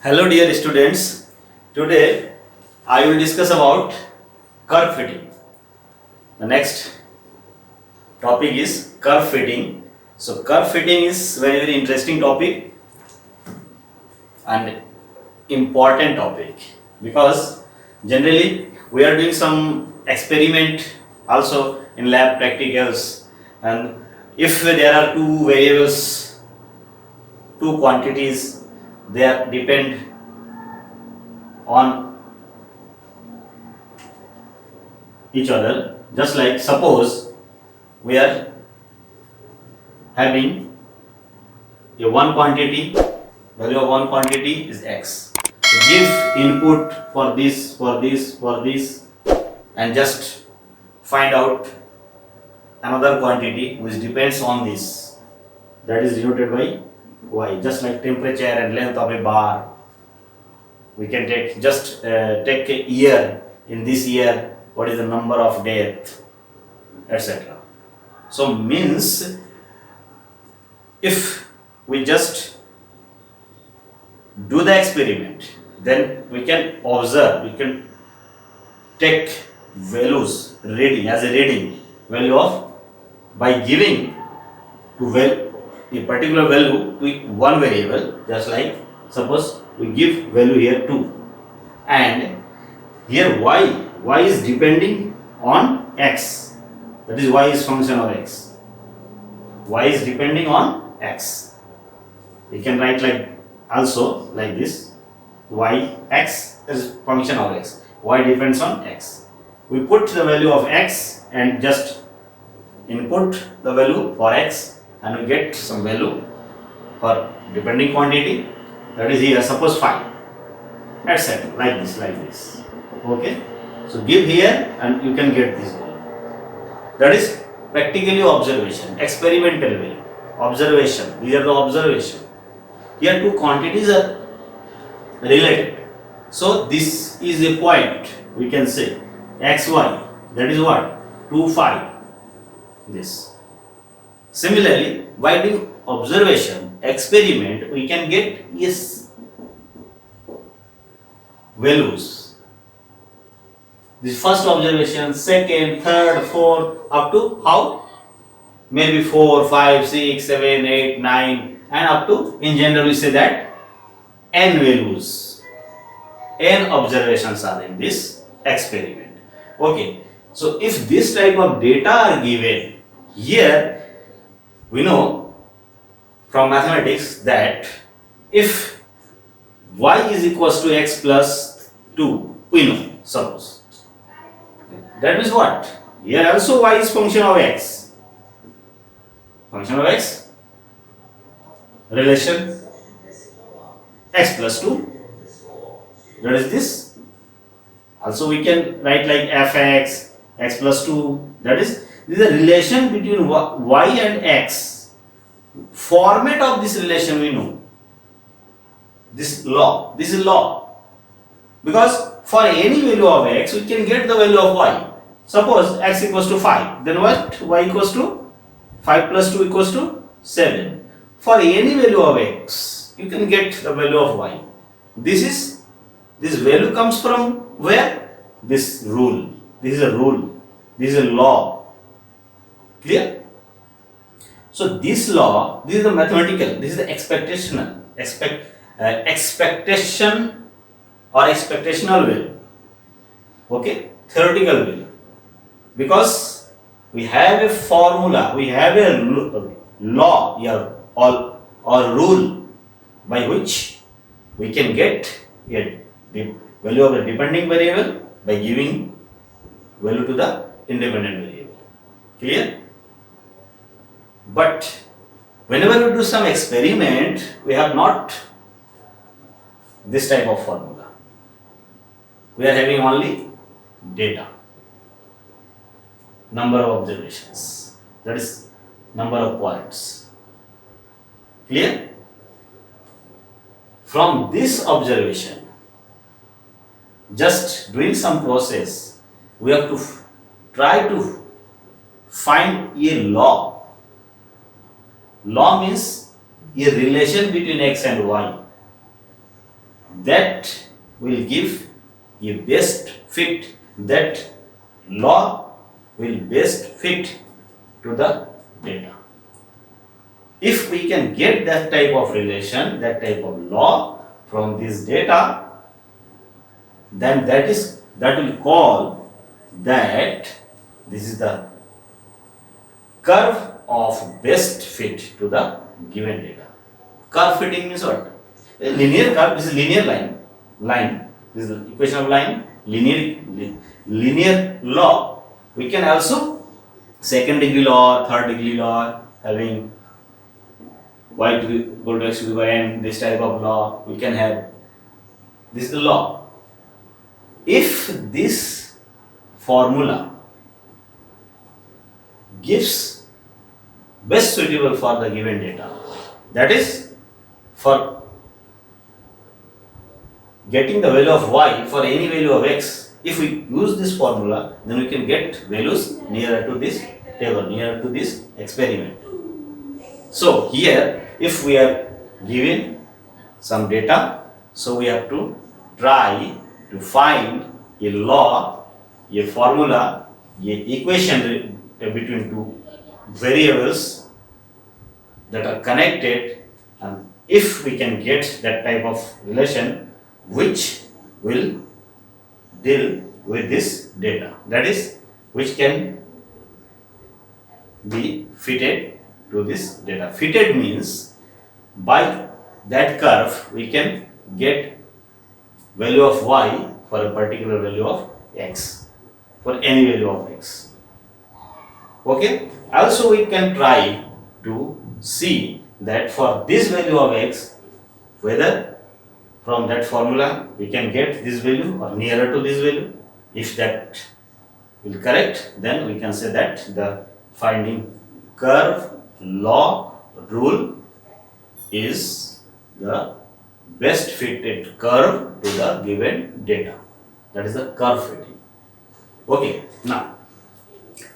Hello dear students, today I will discuss about curve fitting. The next topic is curve fitting. So curve fitting is very interesting topic and important topic because generally we are doing some experiment also in lab practicals, and if there are two variables, two quantities, they are depend on each other. Just like suppose we are having a one quantity, value of one quantity is x. So give input for this, for this, for this, and just find out another quantity which depends on this, that is denoted by y. Just like temperature and length of a bar, we can take just take a year. In this year, what is the number of death, etc. So means if we just do the experiment, then we can observe, we can take values reading as a reading value of, by giving to a particular value to one variable. Just like suppose we give value here 2, and here y is depending on x, that is y is function of x, y is depending on x. We can write like also like this, y, x is function of x, y depends on x. We put the value of x and just input the value for x, and we get some value for depending quantity, that is here suppose 5, etc. like this. Okay, so give here and you can get this value. That is practically observation, experimental value, observation. These are the observation. Here two quantities are related, so this is a point, we can say xy, that is what, 2, 5, this. Similarly, by doing observation, experiment, we can get yes values. This first observation, second, third, fourth, up to how? Maybe 4, 5, 6, 7, 8, 9, and up to, in general we say that n values, n observations are in this experiment. Okay, so if this type of data are given here, we know from mathematics that if y is equals to x plus 2, we know, suppose, that means what? Here also y is function of x, relation x plus 2, that is this. Also we can write like fx, x plus 2, that is, this is a relation between y and x. Format of this relation we know. This is law, because for any value of x we can get the value of y. Suppose x equals to 5, then what? Y equals to 5 plus 2 equals to 7. For any value of x you can get the value of y. This value comes from where? This rule. This is a rule, this is a law. Clear? So this law, this is the mathematical, this is the expectation or expectational value. Okay, theoretical value. Because we have a formula, we have a law here, or rule by which we can get a value of a depending variable by giving value to the independent variable. Clear? But whenever we do some experiment, we have not this type of formula. We are having only data, number of observations, that is number of points. Clear? From this observation, just doing some process, we have to try to find a law. Law means a relation between x and y that will give a best fit, that law will best fit to the data. If we can get that type of relation, that type of law from this data, then that will call that this is the curve of best fit to the given data. Curve fitting means what? A linear curve. This is linear line. This is the equation of line. Linear law. We can also second degree law, third degree law, having y to equal to x to the power n, this type of law we can have. This is the law. If this formula gives best suitable for the given data, that is for getting the value of y for any value of x, if we use this formula, then we can get values nearer to this table, nearer to this experiment. So here, if we are given some data, so we have to try to find a law, a formula, a equation between two variables that are connected, and if we can get that type of relation which will deal with this data, that is, which can be fitted to this data. Fitted means by that curve we can get value of y for a particular value of x, for any value of x. Okay. Also we can try to see that for this value of x, whether from that formula we can get this value or nearer to this value. If that will correct, then we can say that the finding curve law rule is the best fitted curve to the given data. That is the curve fitting. Okay. Now,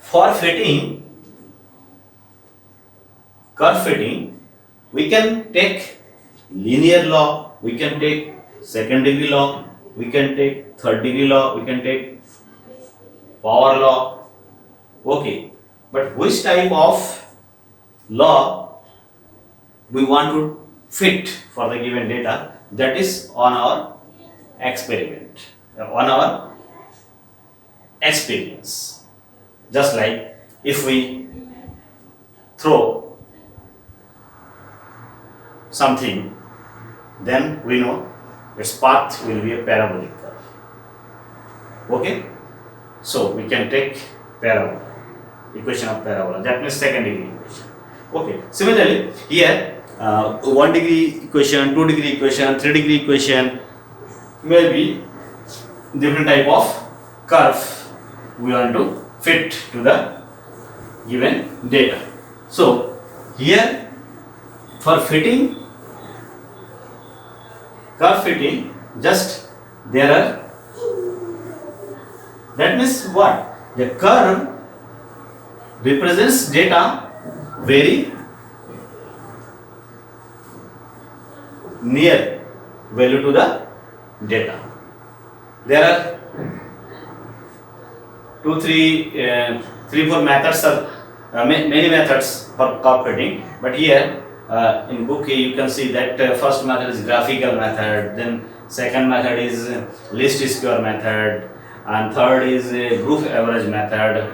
for fitting, curve fitting, we can take linear law, we can take second degree law, we can take third degree law, we can take power law. Okay. But which type of law we want to fit for the given data, that is on our experiment, on our experience. Just like if we throw something, then we know its path will be a parabolic curve. Okay, so we can take parabola, equation of parabola, that means second degree equation. Okay, similarly here 1 degree equation, 2 degree equation, 3 degree equation may be different type of curve we want to fit to the given data. So here for fitting, curve fitting, just there are, that means what? The curve represents data very near value to the data. There are 4 methods or many methods for curve fitting, but here in book you can see that first method is graphical method, then second method is least square method, and third is group average method,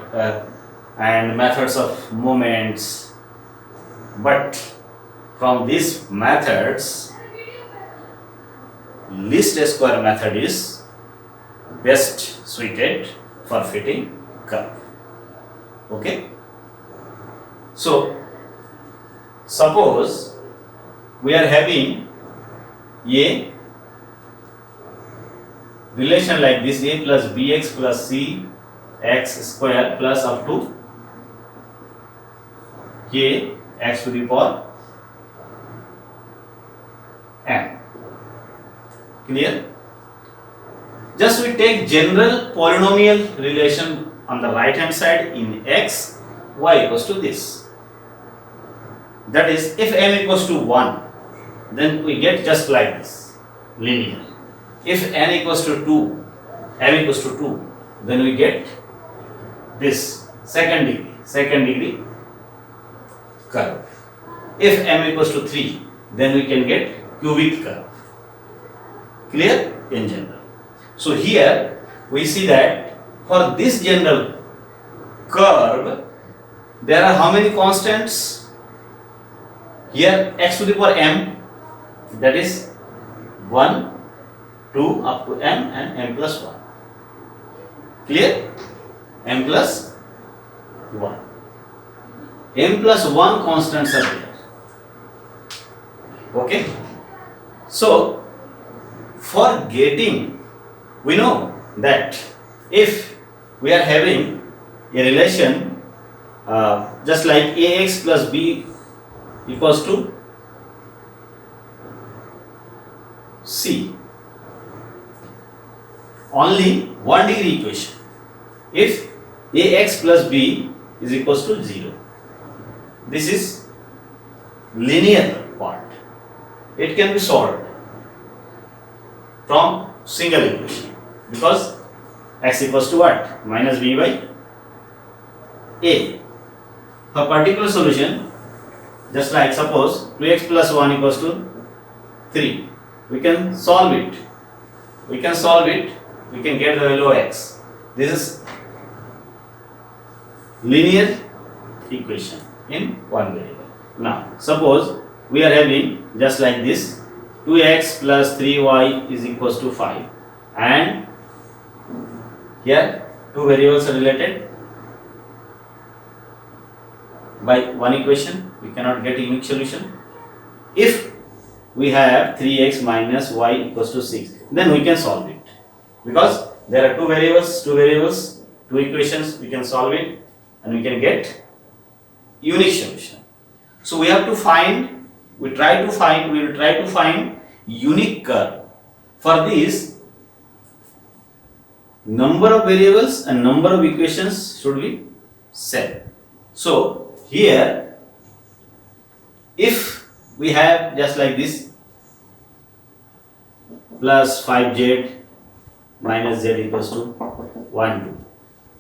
and methods of movements. But from these methods, least square method is best suited for fitting curve. Okay. So suppose we are having a relation like this, a plus bx plus c x square plus up to k x to the power m. Clear? Just we take general polynomial relation on the right hand side in x, y equals to this. That is, if m equals to 1, then we get just like this, linear. If n equals to 2, m equals to 2, then we get this second degree curve. If m equals to 3, then we can get cubic curve. Clear? In general. So here we see that for this general curve, there are how many constants? Here x to the power m, that is 1, 2 up to m and m plus 1. Clear? M plus 1. M plus 1 constants are there. Okay? So, for getting, we know that if we are having a relation just like ax plus b equals to c, only 1 degree equation. If ax plus b is equals to 0, this is linear part. It can be solved from single equation, because x equals to what? Minus b by a. For particular solution, just like suppose 2x plus 1 equals to 3, we can solve it. We can get the value of x. This is linear equation in one variable. Now, suppose we are having just like this, 2x plus 3y is equals to 5, and here two variables are related by one equation. We cannot get unique solution. If we have 3x minus y equals to 6, then we can solve it, because there are two variables, two equations. We can solve it and we can get unique solution. So we have to find, we will try to find unique curve. For this, number of variables and number of equations should be set. So here, if we have just like this, plus 5z minus z equals to 1, 2,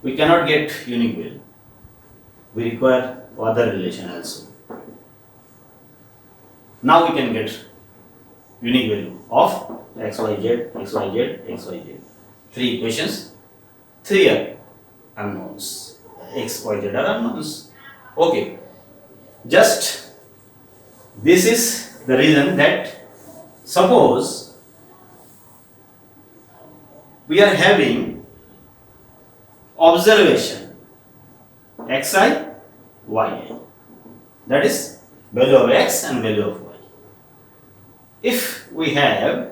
we cannot get unique value. We require other relation also. Now we can get unique value of xyz, xyz, xyz. Three equations, three are unknowns. X, y, z are unknowns. Okay. Just this is the reason that suppose we are having observation xi, yi. That is value of x and value of y. If we have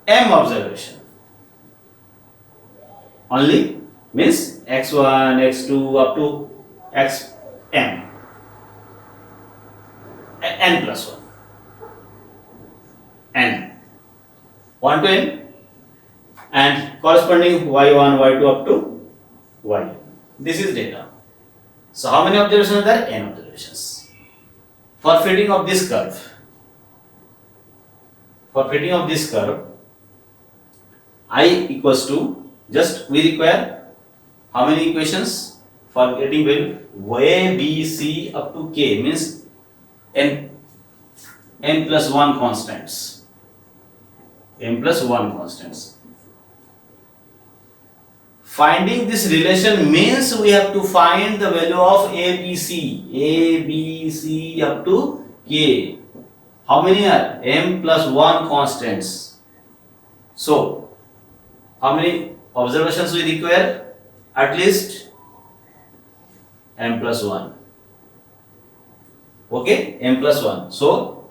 m observation, only means x1, x2 up to xm, n plus 1, n, 1 to n, and corresponding y1, y2 up to y. This is data. So how many observations are there? N observations. For fitting of this curve, I equals to, just we require how many equations for getting value? A, B, C up to K, means n plus 1 constants. n plus 1 constants. Finding this relation means we have to find the value of A, B, C up to K. How many are? M plus 1 constants. So how many observations we require? At least m plus 1. Okay, m plus 1. So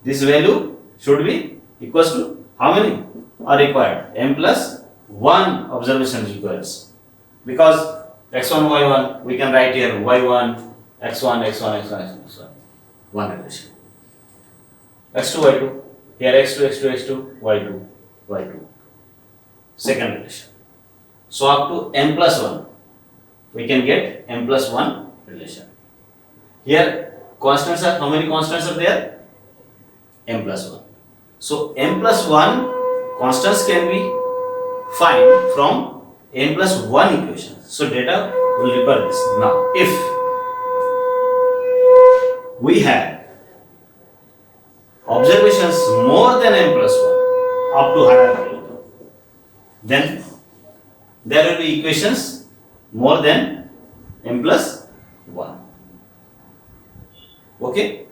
this value should be equals to how many are required? M plus 1 observation requires, because x1 y1 we can write here y1 x1 x1 x1 x1 one relation, x2 y2 here x2 x2 x2 y2 y2 second relation. So up to m plus 1 we can get m plus 1 relation. Here constants are, how many constants are there? M plus 1. So m plus 1 constants can be find from n plus 1 equation. So data will require this. Now if we have observations more than m plus 1 up to higher value, then there will be equations more than m plus 1. Okay,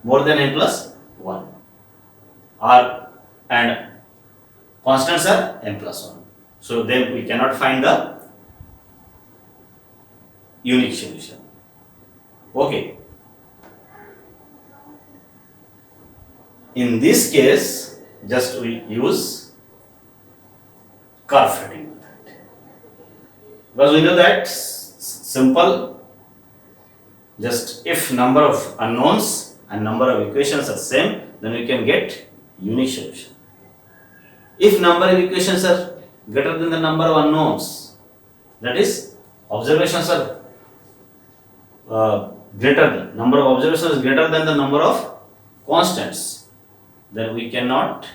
more than n plus 1 are, and constants are m plus 1. So then we cannot find the unique solution. Okay, in this case just we use curve fitting method, because we know that simple, just if number of unknowns and number of equations are same, then we can get unique solution. If number of equations are greater than the number of unknowns, that is observations are greater than, number of observations is greater than the number of constants, then we cannot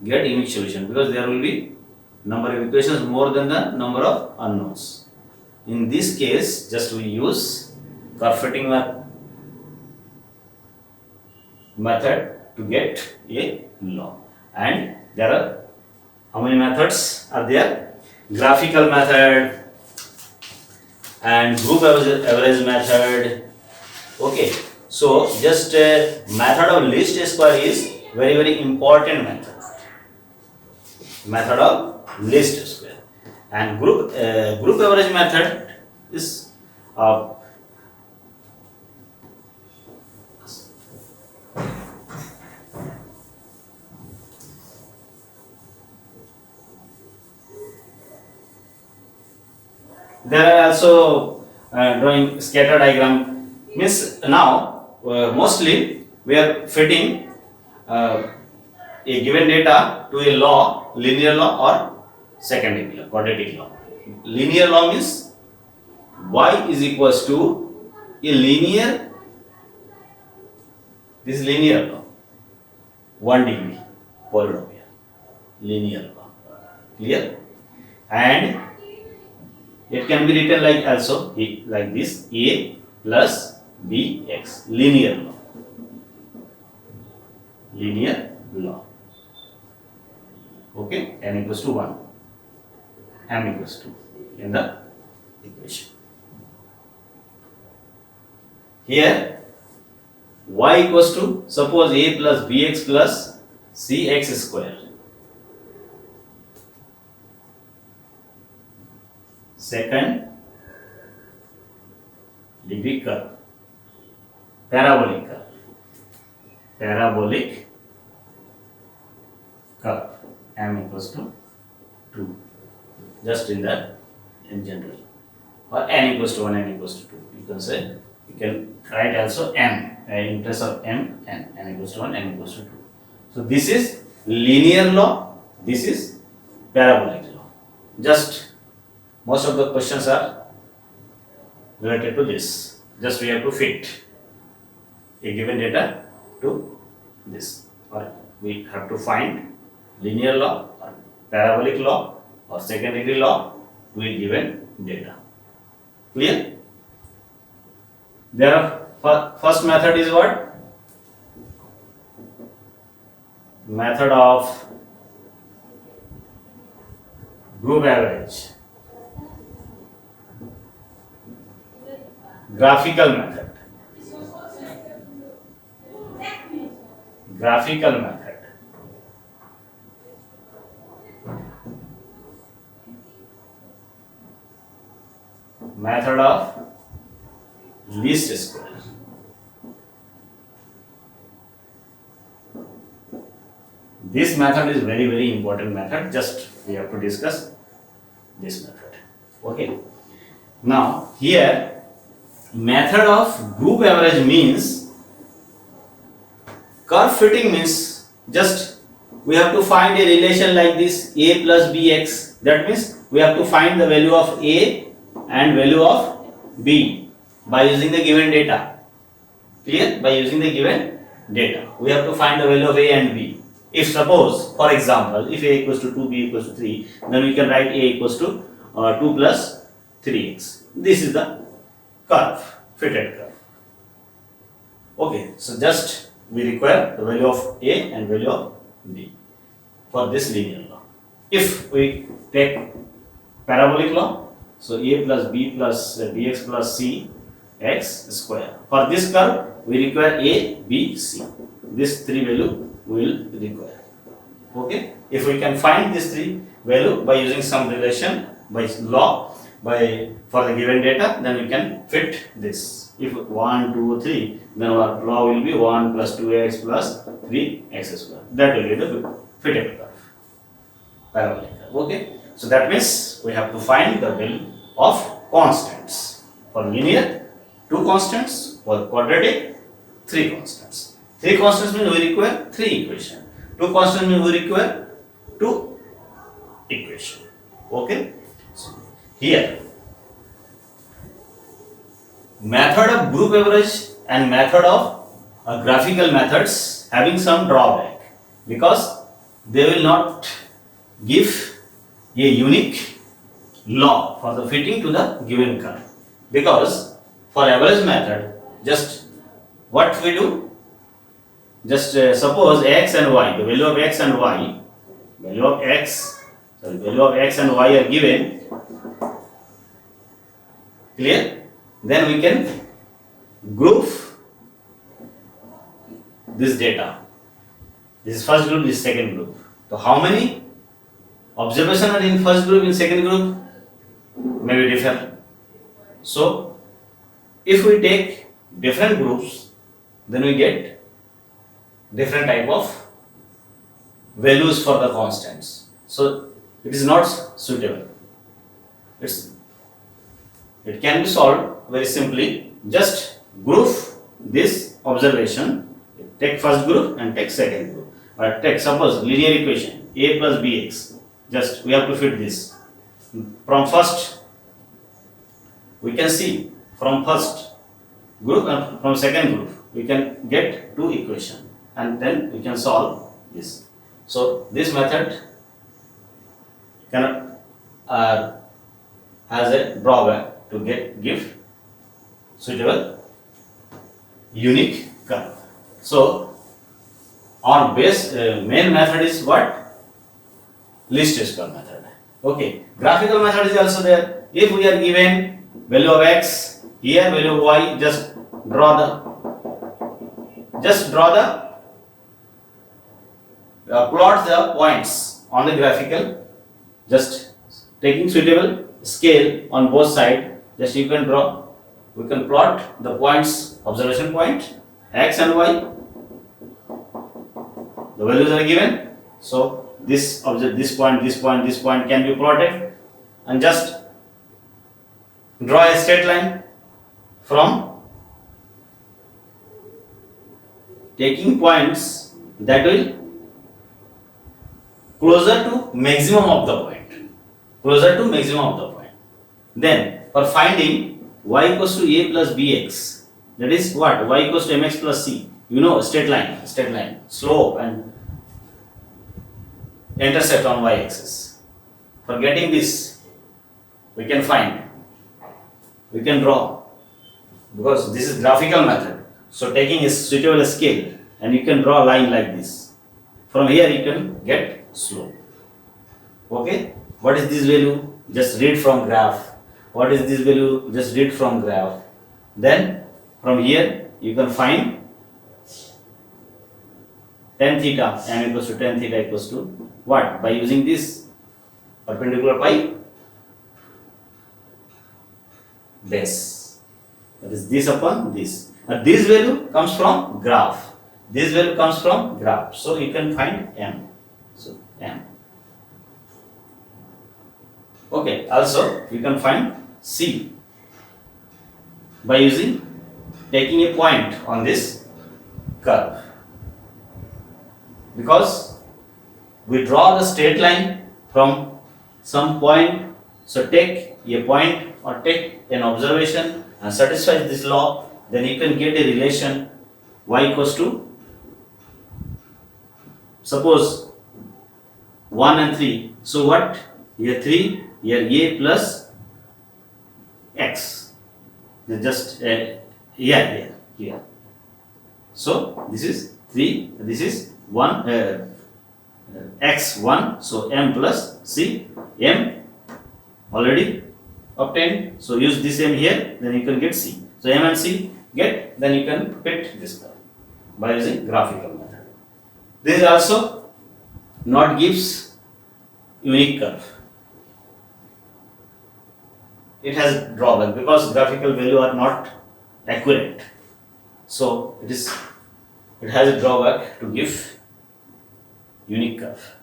get unique solution, because there will be number of equations more than the number of unknowns. In this case just we use curve fitting method to get a law. And there are, how many methods are there? Graphical method and group average method. Okay, so just method of least square is very very important method. Method of least square, and group average method is there are also drawing scatter diagram, means now mostly we are fitting a given data to a law, linear law or second degree law, quadratic law. Linear law means y is equals to a linear, this is linear law, 1 degree polynomial, linear law, clear? And it can be written like also like this, a plus bx, linear law, linear law. Okay, n equals to 1, m equals to in the equation. Here y equals to, suppose a plus bx plus cx square, second degree curve, parabolic curve, m equals to 2, just in general, or n equals to 1, n equals to 2. You can say, you can write also m in place of m, n equals to 1, n equals to 2. So this is linear law, this is parabolic law. Just most of the questions are related to this. Just we have to fit a given data to this, or we have to find linear law or parabolic law or second degree law to a given data. Clear? There are first method is what? Method of group average. Graphical method. method of least square. This method is very, very important method. Just we have to discuss this method. Okay. Now here method of group average means curve fitting means just we have to find a relation like this a plus bx. That means we have to find the value of a and value of b by using the given data. Clear? By using the given data. We have to find the value of a and b. If suppose, for example, if a equals to 2, b equals to 3, then we can write a equals to 2 plus 3x. This is the curve, fitted curve. Okay, so just we require the value of a and value of b for this linear law. If we take parabolic law, so a plus b plus bx plus c x square. For this curve, we require a, b, c. This three value we will require. Okay, if we can find this three value by using some relation by law by for the given data, then we can fit this. If 1, 2, 3, then our law will be 1 plus 2x plus 3x square. That will be the fitted curve, parabolic curve. Okay, so that means we have to find the value of constants. For linear, 2 constants. For quadratic, 3 constants. 3 constants means we require 3 equations. 2 constants means we require 2 equations. Okay. So here, method of group average and method of graphical methods having some drawback because they will not give a unique law for the fitting to the given curve. Because for average method, just what we do? Just suppose x and y, the value of x and y, value of x and y are given. Clear? Then we can group this data. This is first group, this is second group. So how many observations are in first group, in second group? Maybe differ. So if we take different groups, then we get different type of values for the constants. So it is not suitable. It can be solved very simply. Just group this observation. Take first group and take second group. Or take suppose linear equation a plus bx. Just we have to fit this. From first we can see from first group and from second group we can get 2 equations. And then we can solve this. So this method cannot has a drawback to give suitable unique curve. So our main method is what? Least square method. Okay. Graphical method is also there. If we are given value of x, here value of y, just draw the plot the points on the graphical, just taking suitable scale on both sides. Just you can draw, we can plot the points, observation point x and y. The values are given. So this point can be plotted, and just draw a straight line from taking points that will closer to maximum of the point. Then for finding y equals to a plus bx, that is what? Y equals to mx plus c. You know, straight line, slope and intercept on y axis. For getting this, we can draw, because this is graphical method. So taking a suitable scale, and you can draw a line like this. From here you can get slope. Okay, what is this value? Just read from graph. What is this value? Just read from graph. Then from here you can find tan theta, m equals to tan theta equals to what? By using this perpendicular pi, base. That is this upon this. Now this value comes from graph. This value comes from graph. So you can find m. So m. Okay. Also you can find c by using taking a point on this curve, because we draw the straight line from some point. So take a point or take an observation and satisfy this law, then you can get a relation y equals to, suppose 1 and 3. So what? Here 3, here a plus x. Just here. So this is 3, this is 1, x1, so m plus c. M already obtained, so use this m here, then you can get c. So m and c get, then you can fit this curve by using graphical method. This also not gives unique curve. It has drawback because graphical value are not accurate. So it has a drawback to give unique curve.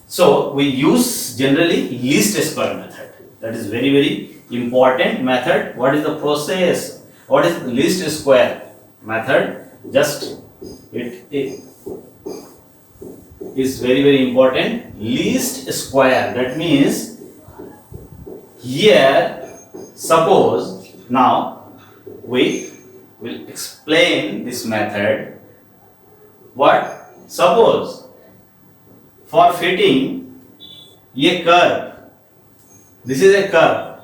So we use generally least square method. That is very important method. What is the process? What is the least square method? Just it is very important. Least square. That means here, suppose now we will explain this method. What? Suppose for fitting a curve, this is a curve,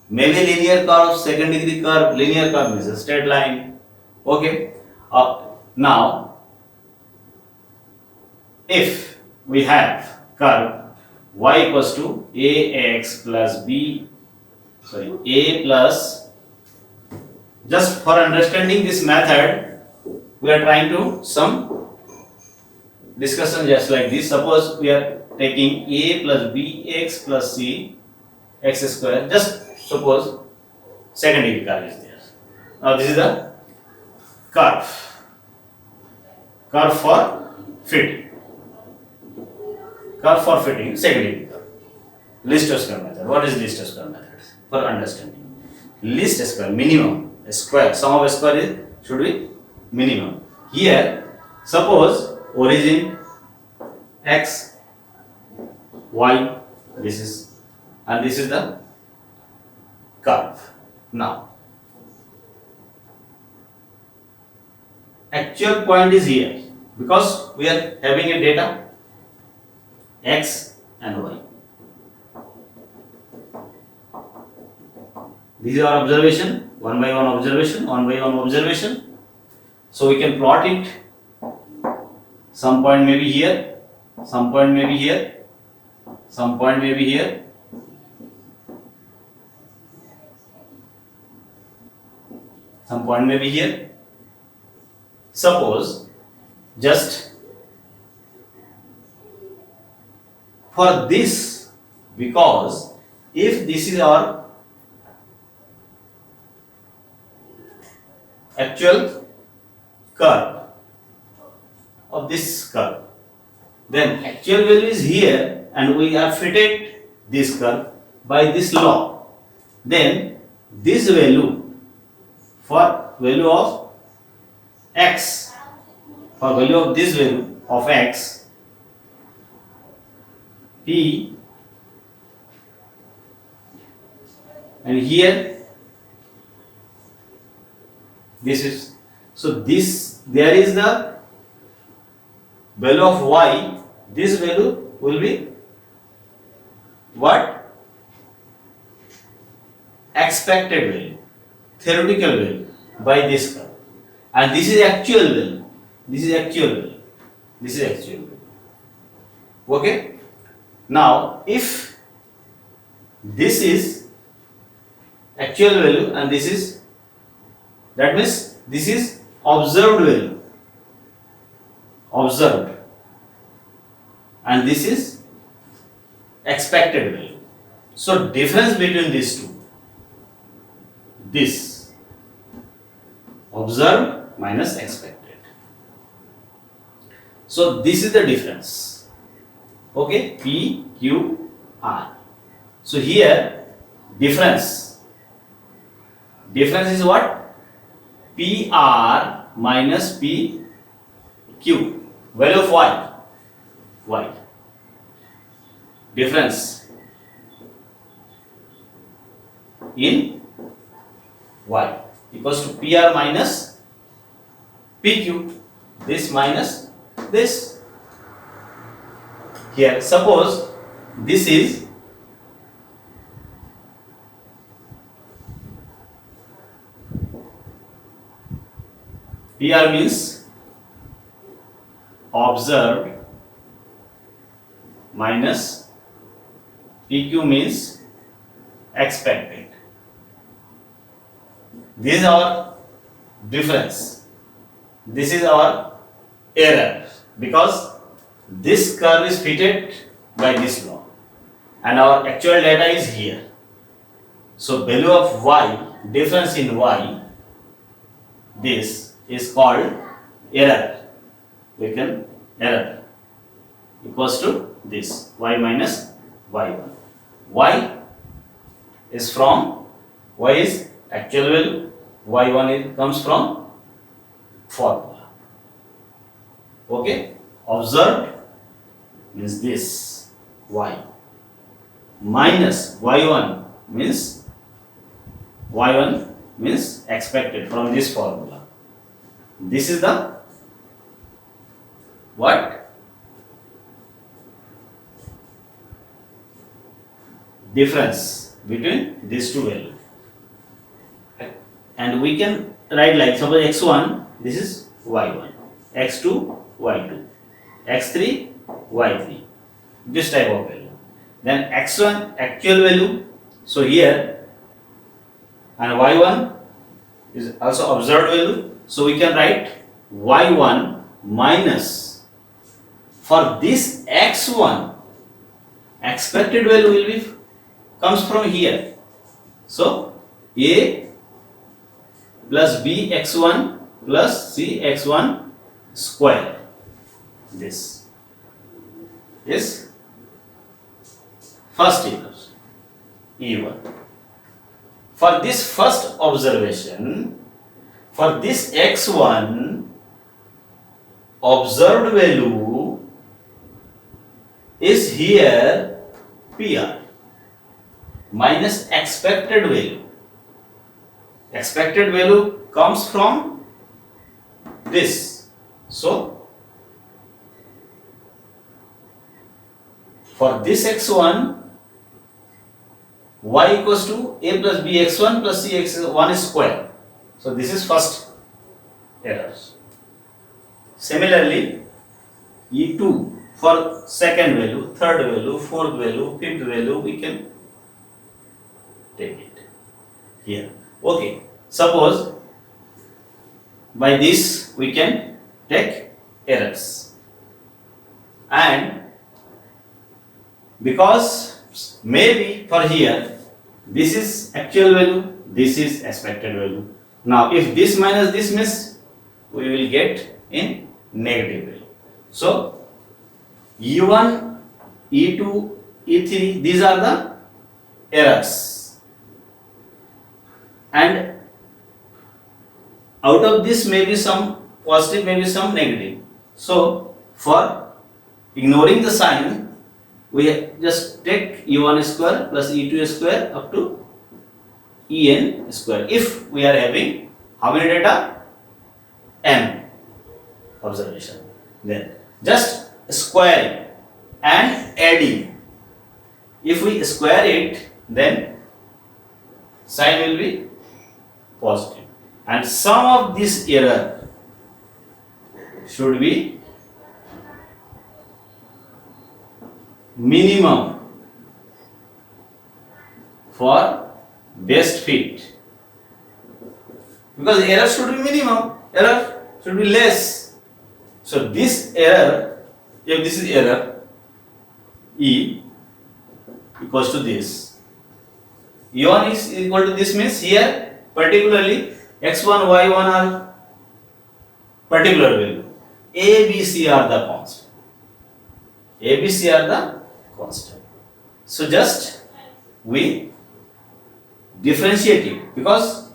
maybe linear curve, second degree curve. Linear curve is a straight line. Okay. Now, if we have curve y equals to ax plus a plus, just for understanding this method, we are trying to some discussion just like this. Suppose we are taking a plus bx plus c x square. Just suppose second degree curve is there. Now this is the curve for fitting. Curve for fitting second degree curve. Least square method. What is least square method? For understanding, least square, minimum square. Sum of square should be minimum. Here, suppose origin x, y, this is, and this is the curve. Now, actual point is here because we are having a data x and y. These are observation, one by one observation. So we can plot it. Some point may be here, some point may be here, some point may be here. Some point may be here. Suppose just for this, because if this is our actual curve of this curve, then actual value is here and we have fitted this curve by this law, then this value for value of x, for value of this value of x, p, and here this is, so this, there is the value of y, this value will be what? Expected value, theoretical value by this curve, and this is actual value, this is actual value, this is actual value. Okay. Now if this is actual value and this is, that means this is observed value, observed, and this is expected value. So difference between these two, this. Observed minus expected. So this is the difference. Okay, P, Q, R. So here difference is what? PR minus PQ. Value of Y. Difference in Y equals to PR minus PQ. This minus this. Here, suppose this is PR means observed minus PQ means expected. This is our difference. This is our error, because this curve is fitted by this law and our actual data is here. So value of Y, difference in Y, this is called error. We can error equals to this Y minus Y1. Y is from, Y is actual value, Y1 comes from formula. Okay, observed means this Y minus Y1 means expected from this formula. This is the what? Difference between these two values. And we can write like, suppose x1, this is y1, x2, y2, x3, y3, this type of value. Then x1 actual value, so here, and y1 is also observed value, so we can write y1 minus, for this x1 expected value will be comes from here, so a plus b x1 plus c x1 square. This is first error, E1. For this first observation, for this x1 observed value is here PR minus expected value. Expected value comes from this. So for this x1, y equals to a plus b x1 plus c x1 square. So this is first error. Similarly, E2 for second value, third value, fourth value, fifth value, we can take it here. Okay, suppose by this we can take errors, and because maybe for here this is actual value, this is expected value. Now if this minus this means we will get in negative value. So E1, E2, E3, these are the errors, and out of this may be some positive, maybe some negative. So for ignoring the sign, we just take E1 square plus E2 square up to En square. If we are having how many data? M observation. Then just squaring and adding. If we square it, then sign will be positive, and sum of this error should be minimum for best fit, because error should be minimum, error should be less. So this error, if this is error, E equals to this, E1 is equal to this means here Particularly x1, y1 are particular value. A, B, C are the constant. A, B, C are the constant. So just we differentiate it because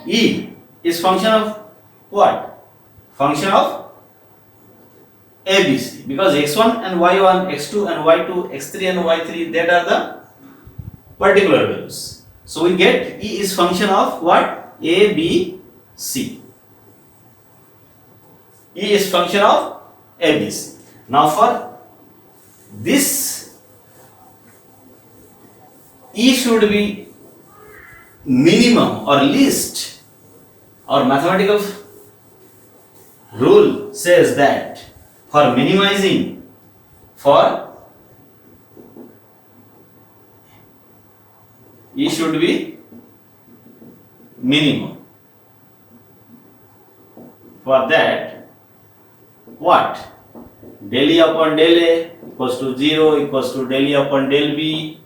E is function of what? Function of A, B, C. Because x1 and y1, x2 and y2, x3 and y3, that are the particular values. So we get E is function of what? A, B, C. E is function of A, B, C. Now for this, E should be minimum or least. Our mathematical rule says that for minimizing, for E should be minimum. For that, what? Del E upon del A equals to 0 equals to del E upon del B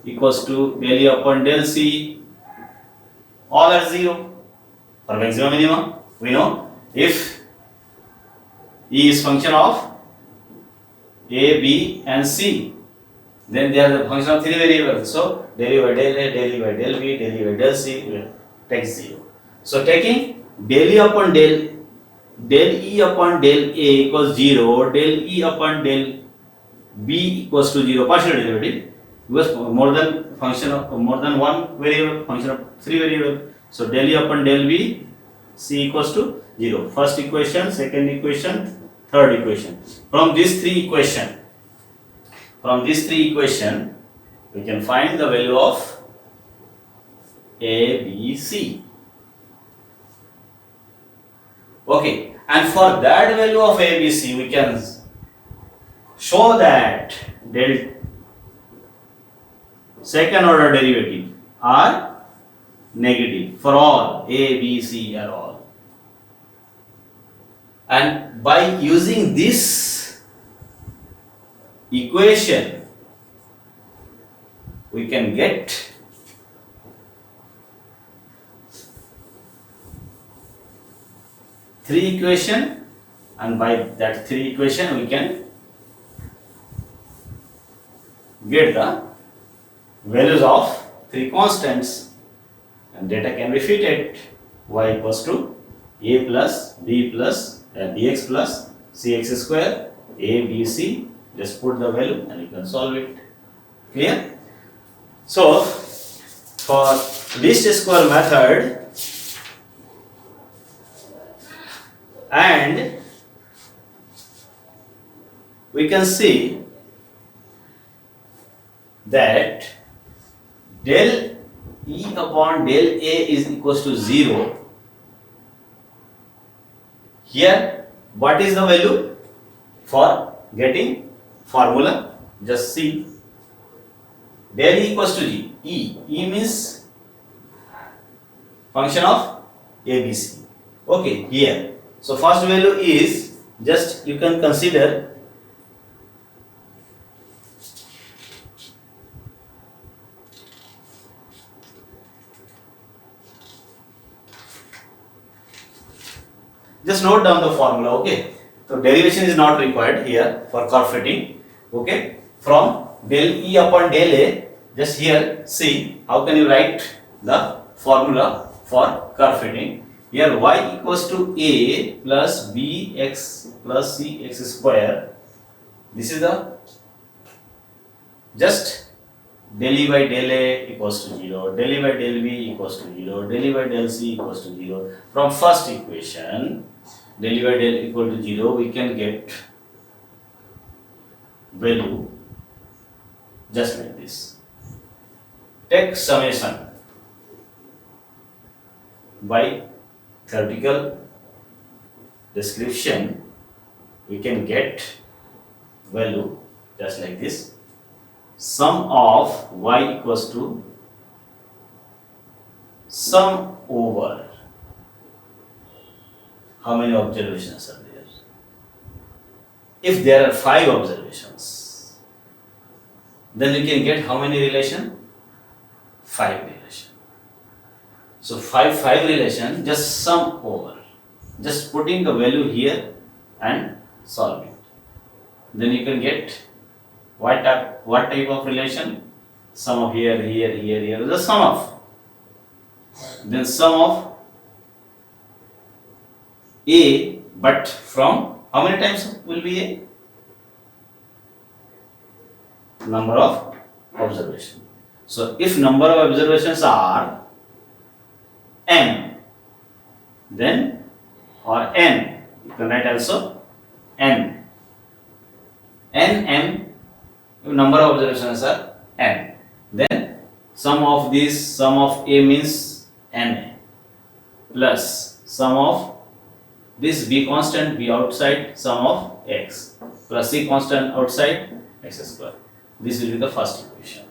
equals to del E upon del C, all are 0. For maximum minimum, we know if E is function of A, B and C, then they are the function of three variables. So del E by del A, del E by del B, del E by del C will take 0. So taking del E upon del E upon del A equals 0, del E upon del B equals to 0, partial derivative, because more than function of more than one variable, function of three variable. So del E upon del B, C equals to 0. First equation, second equation, third equation. From these three equation, we can find the value of A, B, C. Okay, and for that value of A, B, C, we can show that del second order derivative are negative for all A, B, C are all. And by using this equation, we can get three equation, and by that three equation we can get the values of three constants, and data can be fitted. Y equals to A plus B plus bx plus cx square, A, B, C. Just put the value and you can solve it. Clear? So for least square method, and we can see that del E upon del A is equals to 0. Here, what is the value for getting formula? Just see. Del E equals to G. E means function of ABC. Okay, here. So first value is, just you can consider just note down the formula, okay? So derivation is not required here for curve fitting, okay? From del E upon del A, just here see how can you write the formula for curve fitting. Here y equals to A plus bx plus cx square. This is the just del E by del A equals to 0, del E by del B equals to 0, del E by del C equals to 0. From first equation, del E by del equal to 0, we can get value just like this. Take summation by theoretical description, we can get value just like this. Sum of y equals to sum over how many observations are there. If there are 5 observations, then we can get how many relation? 5 relation. So 5 relation, just sum over. Just putting the value here and solve it. Then you can get what type of relation? Sum of here, here, here, here. The sum of. Then sum of A, but from how many times will be A? Number of observation. So if number of observations are m, then or n, you can write also n. M, number of observations are n. Then sum of A means n plus sum of this B constant, B outside, sum of x plus C constant outside, x square. This will be the first equation.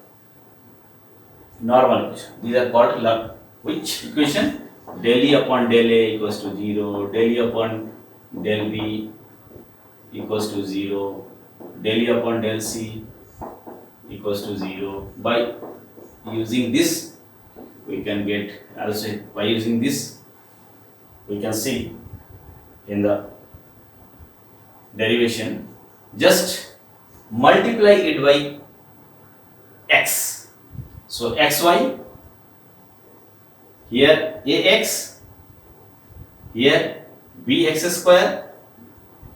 Normal equation. These are called which equation? Del E upon del A equals to 0, del E upon del B equals to 0, del E upon del C equals to 0. By using this, we can get, also by using this, we can see in the derivation, just multiply it by x. So xy, here ax, here bx square,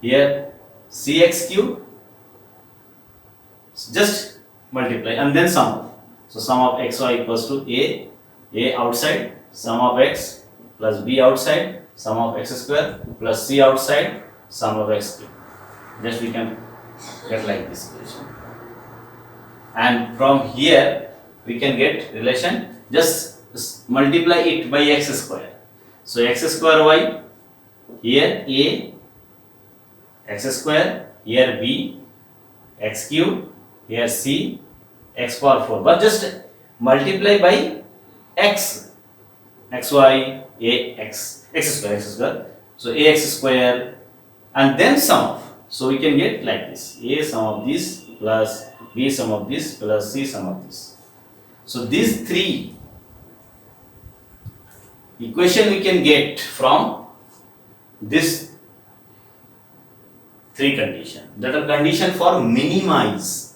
here cx cube. Just multiply and then sum. So sum of xy equals to a outside, sum of x plus b outside, sum of x square plus c outside, sum of x cube. Just we can get like this equation. And from here we can get relation, just multiply it by x square. So x square y, here a, x square, here b, x cube, here c, x power 4. But just multiply by x, xy, x square. So ax square and then sum of. So we can get like this, a sum of this plus b sum of this plus c sum of this. So these three equation we can get from this three condition, that are condition for minimize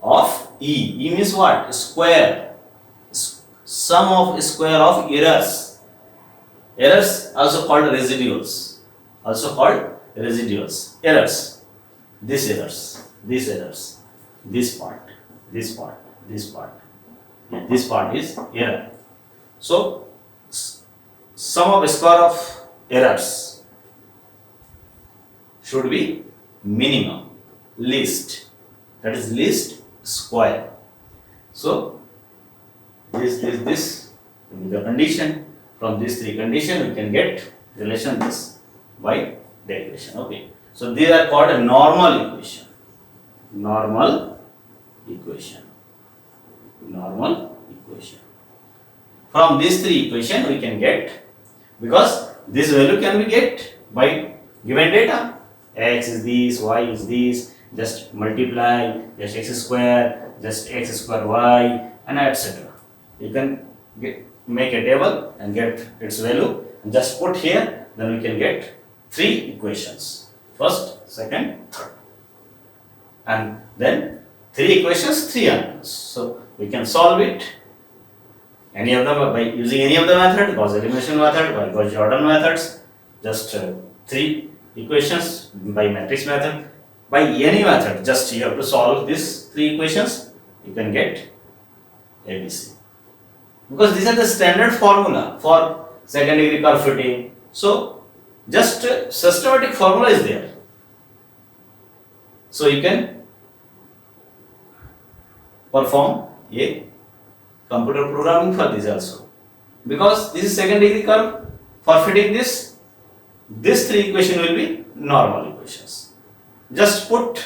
of E. E means what? Square. Sum of square of errors. Errors also called residuals. Errors. This part. This part is error. So sum of square of errors should be minimum, least. That is least square. So this will be the condition. From these three conditions we can get relation this by derivation. Okay. So these are called a normal equation. From these three equations we can get, because this value can be get by given data. X is this, y is this, just multiply, just x square y, and etc. You can make a table and get its value and just put here, then we can get three equations, first, second, third, and then three equations, three unknowns. So we can solve it any of them by using any of the method, Gauss elimination method, by Gauss-Jordan methods, just three equations by matrix method, by any method. Just you have to solve these three equations, you can get ABC. Because these are the standard formula for second degree curve fitting. So just systematic formula is there. So you can perform a computer programming for this also. Because this is second degree curve, for fitting this three equation will be normal equations. Just put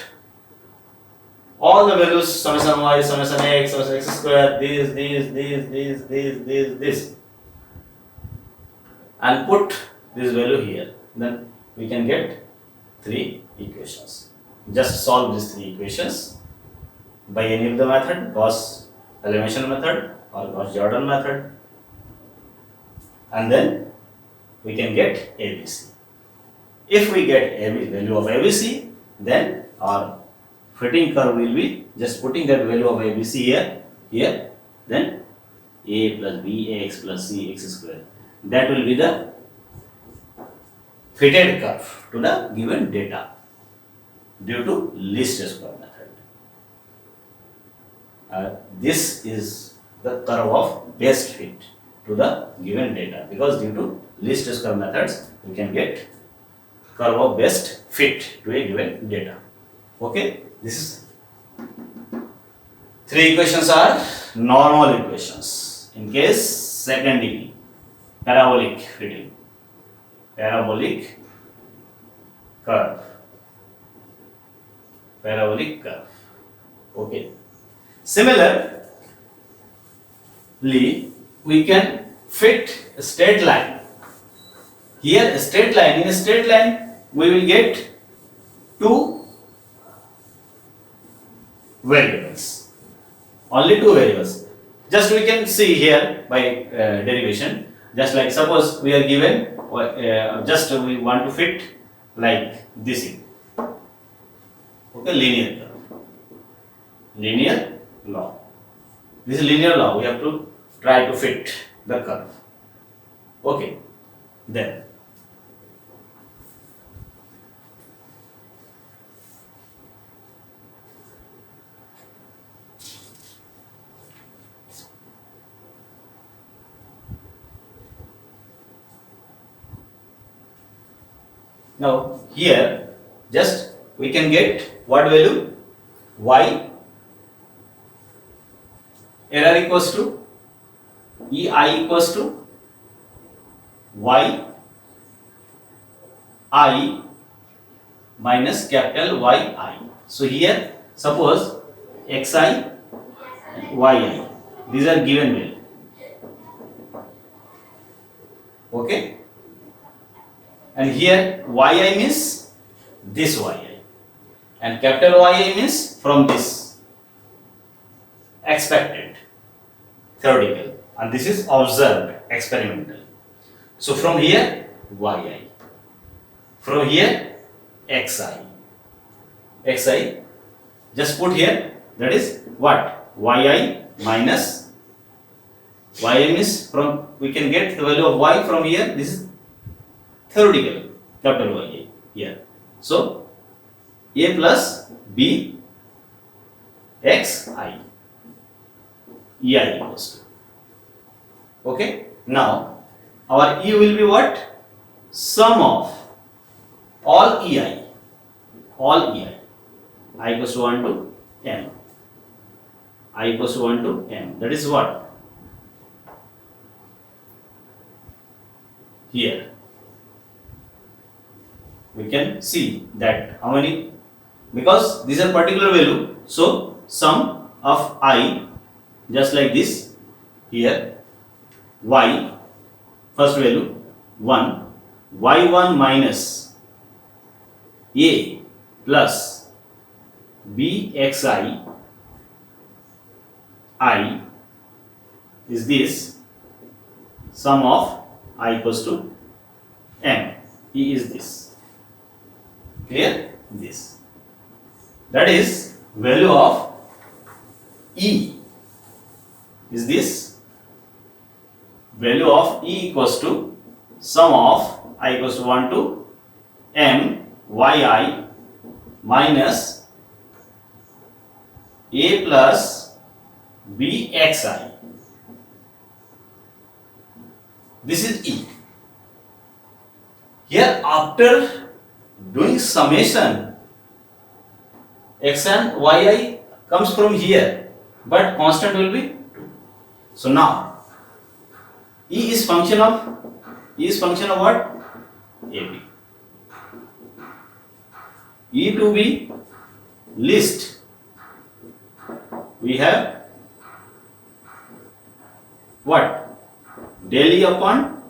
all the values, summation y, summation x, summation x square, this, and put this value here. Then we can get three equations. Just solve these three equations by any of the method, Gauss elimination method or Gauss-Jordan method. and then we can get ABC. If we get value of ABC, then our fitting curve will be just putting that value of ABC here, then A plus B, AX plus C, X square. That will be the fitted curve to the given data due to least square method. This is the curve of best fit to the given data, because due to least square methods we can get curve of best fit to a given data. Okay, this is three equations are normal equations. In case second degree, parabolic fitting, parabolic curve, parabolic curve. Okay. Similarly, we can fit a straight line. Here, a straight line. In a straight line, we will get two variables. Only two variables. Just we can see here by derivation. Just like suppose we are given, just we want to fit like this. Okay, linear curve. Linear law. This is linear law. We have to try to fit the curve. Okay, then now here just we can get what value? Y error equals to EI equals to Y I minus capital YI. So here suppose XI and YI, these are given value. Okay, and here YI means this YI and capital YI means from this expected, theoretical, and this is observed, experimental. So from here YI, from here XI, XI just put here, that is what? YI minus YI means from, we can get the value of Y from here, this is theoretical, capital YI here. So A plus B XI EI equals to. Okay, now our E will be what? Sum of all EI, all EI, I equals to 1 to M, I equals to 1 to M, that is what? Here we can see that how many, because these are particular value, so sum of I just like this here, Y first value 1, Y1 minus A plus BXI I is this sum of I equals to M, E is this, clear? This, that is value of E is this, value of E equals to sum of I equals to 1 to M YI minus A plus BXI. This is E. Here after doing summation, X and YI comes from here, but constant will be 2. So now E is function of what? AB. E to be least, we have what? Del E upon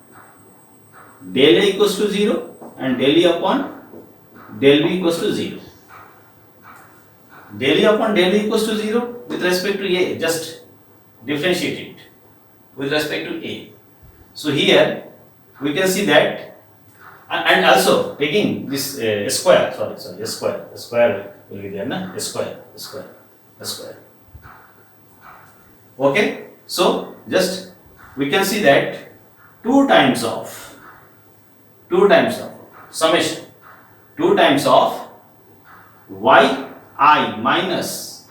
del A equals to 0 and del E upon del B equals to 0. Del E upon del E equals to 0 with respect to A, just differentiate it with respect to A. So here we can see that, and also taking this square, sorry, square will be there, na? Square. Okay, so just we can see that 2 times of summation, 2 times of yi minus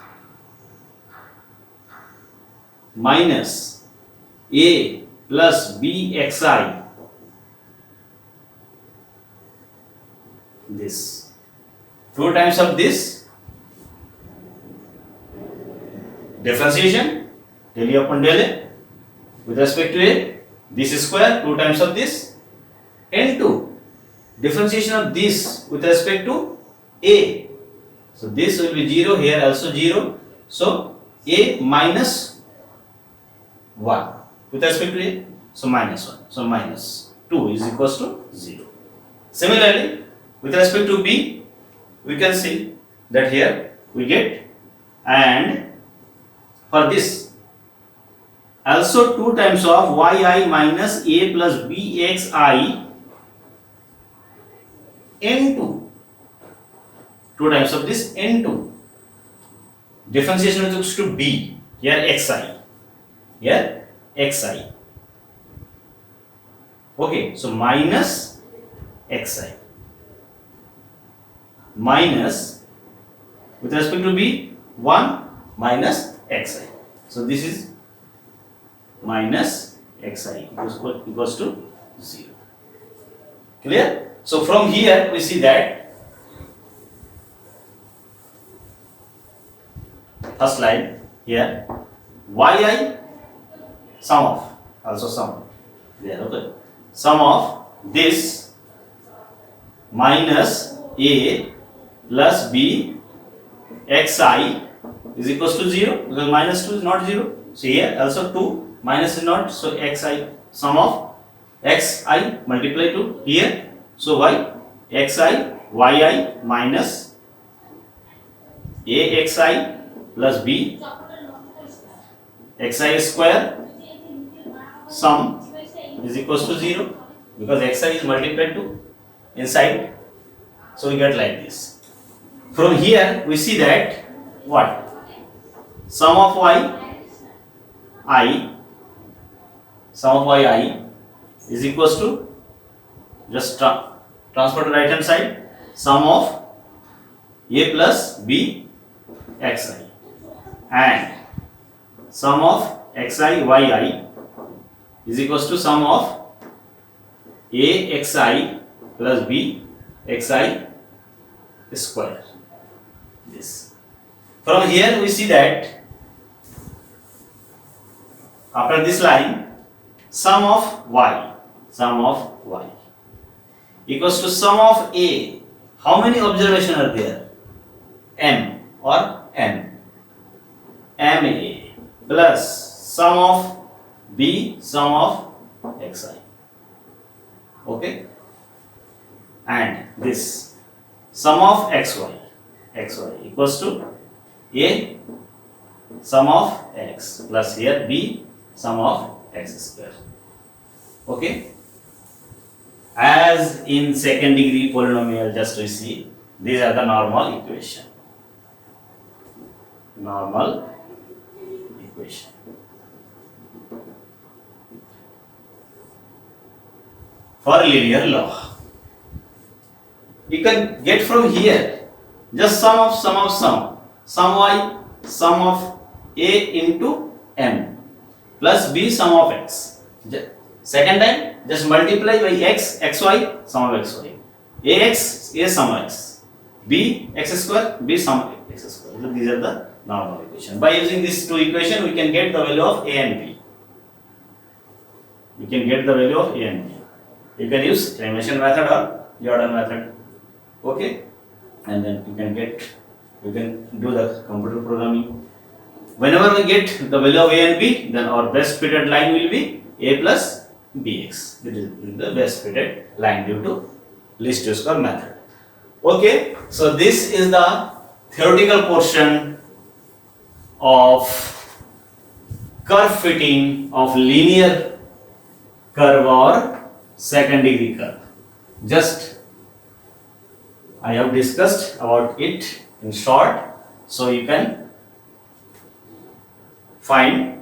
a plus bxi, this 2 times of this differentiation daily upon daily with respect to a, this square 2 times of this, into differentiation of this with respect to a. So this will be 0, here also 0. So a minus 1 with respect to a, so minus 1. So minus 2 is equals to 0. Similarly, with respect to b, we can see that here we get, and for this also 2 times of yi minus a plus bxi into 2 times of this into differentiation with respect to b, here xi. Okay, so minus xi minus with respect to b 1 minus xi. So this is minus xi equals to 0. Clear? So from here we see that first line here yi sum of, also sum there, okay, sum of this minus a plus b xi is equals to 0, because minus 2 is not 0. So here also 2 minus is not, so xi, sum of xi multiply to here, so xi yi minus axi plus b xi square sum is equals to 0, because xi is multiplied to inside, so we get like this. From here we see that what, sum of yi is equals to, just transfer to right hand side, sum of a plus b xi, and sum of xi yi is equals to sum of a xi plus b xi square. This. From here we see that after this line, sum of y equals to sum of a. How many observations are there? M or n. ma plus sum of b, sum of xi. Okay, and this sum of xy equals to a sum of x plus here b sum of x square. Okay, as in second degree polynomial, just we see these are the normal equation. For linear law, you can get from here just sum of sum y, sum of a into m plus b sum of x. Second time just multiply by x, xy, sum of xy, ax, a sum of x, b x square, b sum of x square. So these are the normal equation. By using these two equations we can get the value of a and b. You can use elimination method or Jordan method. Okay, and then you can do the computer programming. Whenever we get the value of a and b, then our best fitted line will be a plus bx. It is the best fitted line due to least square method. Okay, so this is the theoretical portion of curve fitting of linear curve or second degree curve. Just I have discussed about it in short, so you can find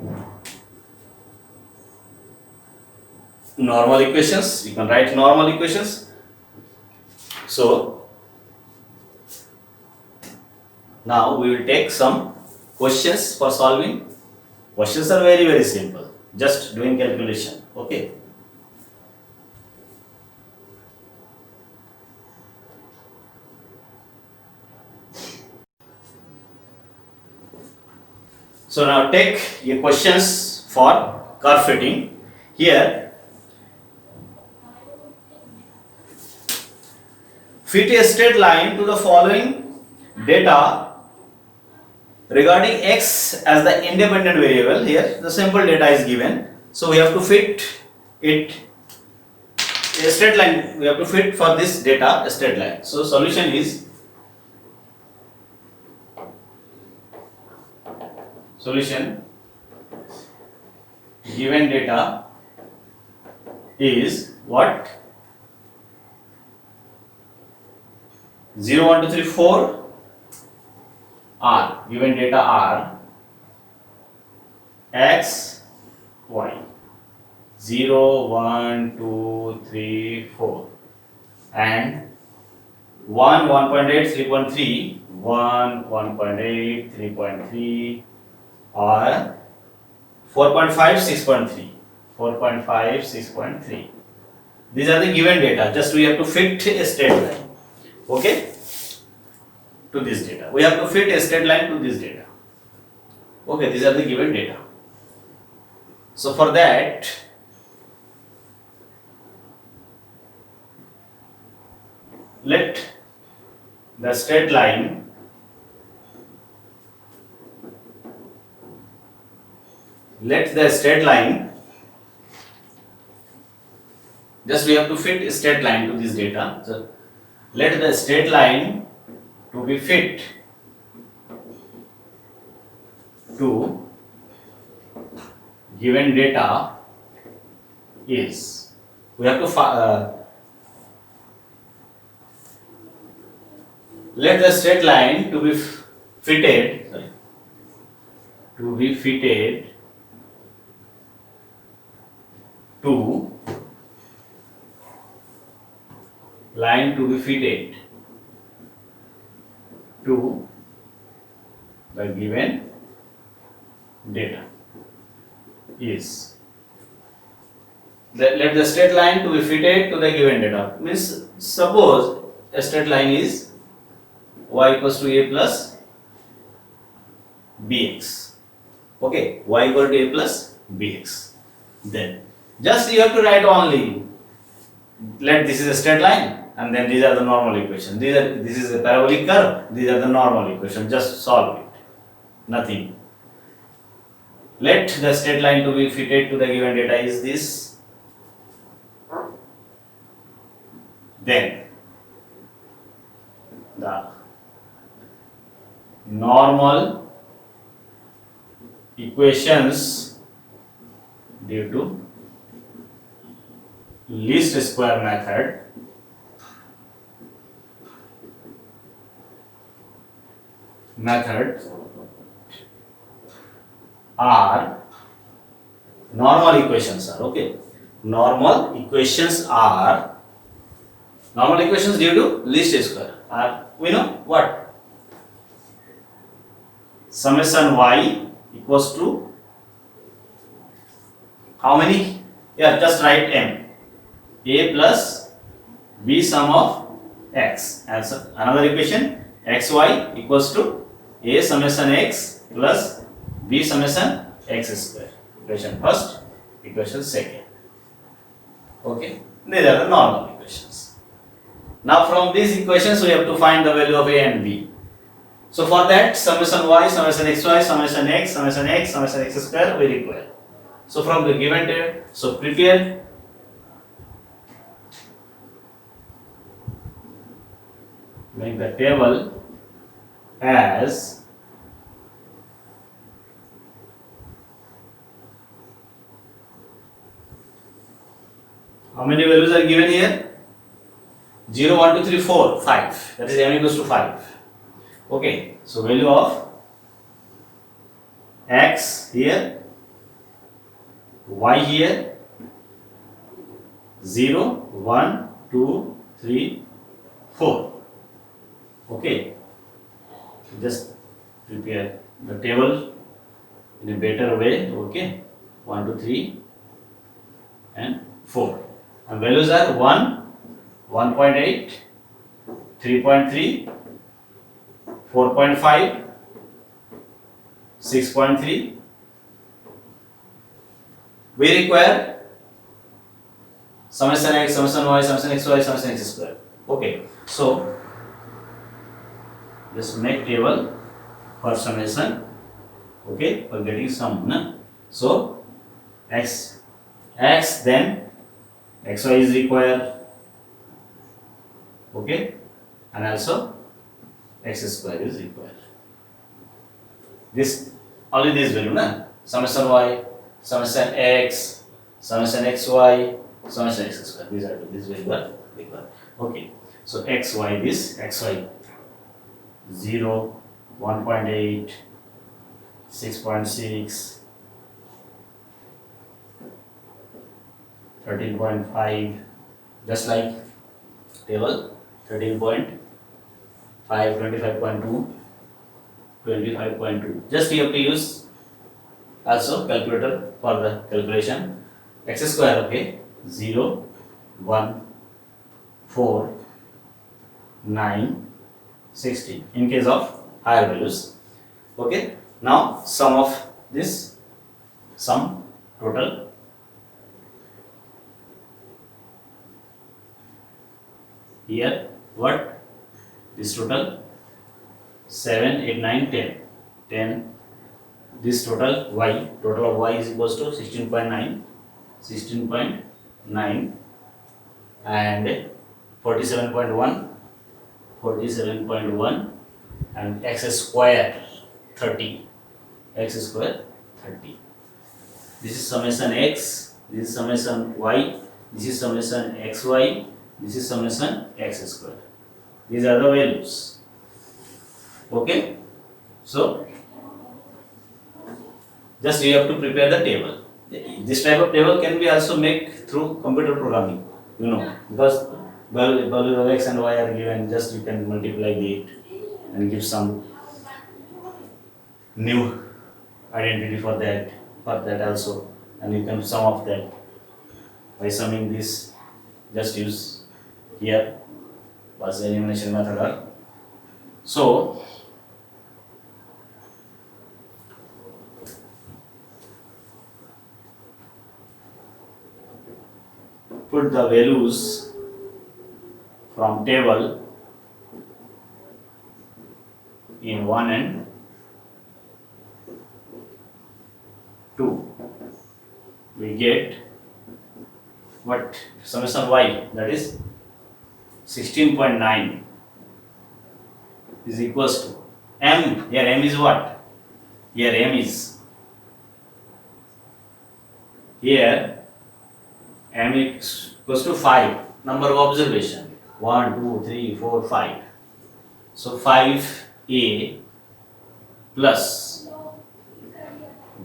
normal equations. You can write normal equations. So now we will take some questions for solving. Questions are very simple, just doing calculation. Okay. So now take your questions for curve fitting. Here, fit a straight line to the following data regarding x as the independent variable. Here the simple data is given, so we have to fit it a straight line. We have to fit for this data a straight line. So solution is given data is what? 0, 1, 2, 3, 4 r. Given data are x, y. 0, 1, 2, 3, 4 and 1, 1.8, 3.3, 1, 1.8, 3.3 or 4.5, 6.3, 4.5, 6.3. These are the given data. Just we have to fit a straight line. Okay, to this data. We have to fit a straight line to this data. Okay, these are the given data. So for that, let the straight line just we have to fit a straight line to this data. So let the straight line to be fit to given data is, we have to let the straight line to be fitted to line to be fitted to the given data is, let the straight line to be fitted to the given data means, suppose a straight line is y equals to a plus bx. Okay, y equal to a plus bx. Then just you have to write only, let this is a straight line and then these are the normal equations. This is a parabolic curve, these are the normal equations. Just solve it. Nothing. Let the straight line to be fitted to the given data is this. Then the normal equations due to least square method are normal equations are, okay, normal equations due to least square are, we know what, summation y equals to how many? Yeah, just write m, a plus b sum of x, and so another equation xy equals to a summation x plus b summation x square. Equation first, equation second. Okay, these are the normal equations. Now from these equations we have to find the value of a and b. So for that, summation y, summation xy, summation x, summation x square we require. So from the given data, so prepare make the table as How many values are given here? 0, 1, 2, 3, 4, 5. That is m equals to 5. Okay, so value of x here, y here, 0, 1, 2, 3, 4. Okay, just prepare the table in a better way. Okay, 1, 2, 3 and 4. And values are 1, 1.8, 3.3, 4.5, 6.3. We require summation x, summation y, summation xy, summation x square. Okay, so just make table for summation. Okay, for getting sum. Na? So x, then xy is required. Okay, and also x square is required. This only this value, na? Summation y, summation x, summation xy, summation x square. These are this value are required. Okay, so xy this xy 0, 1.8, 6.6, 13.5, just like table 13.5, 25.2, 25.2. Just you have to use also calculator for the calculation. X square, okay, 0, 1, 4, 9, 16 in case of higher values. Okay, now sum of this, sum total here, what this total 7, 8, 9, 10, 10. This total y, total of y is equals to 16.9, 16.9 and 47.1, 47.1 and x square 30, x square 30. This is summation x, this is summation y, this is summation xy, this is summation x square. These are the values. Okay, so just you have to prepare the table. This type of table can be also made through computer programming, you know, because value of x and y are given, just you can multiply it and give some new identity for that also, and you can sum of that by summing this. Just use here was the elimination method. So put the values from table in 1 and 2. We get what summation y, that is 16.9 is equals to m. Here m is what? Here m is equals to 5, number of observation 1, 2, 3, 4, 5. So 5a plus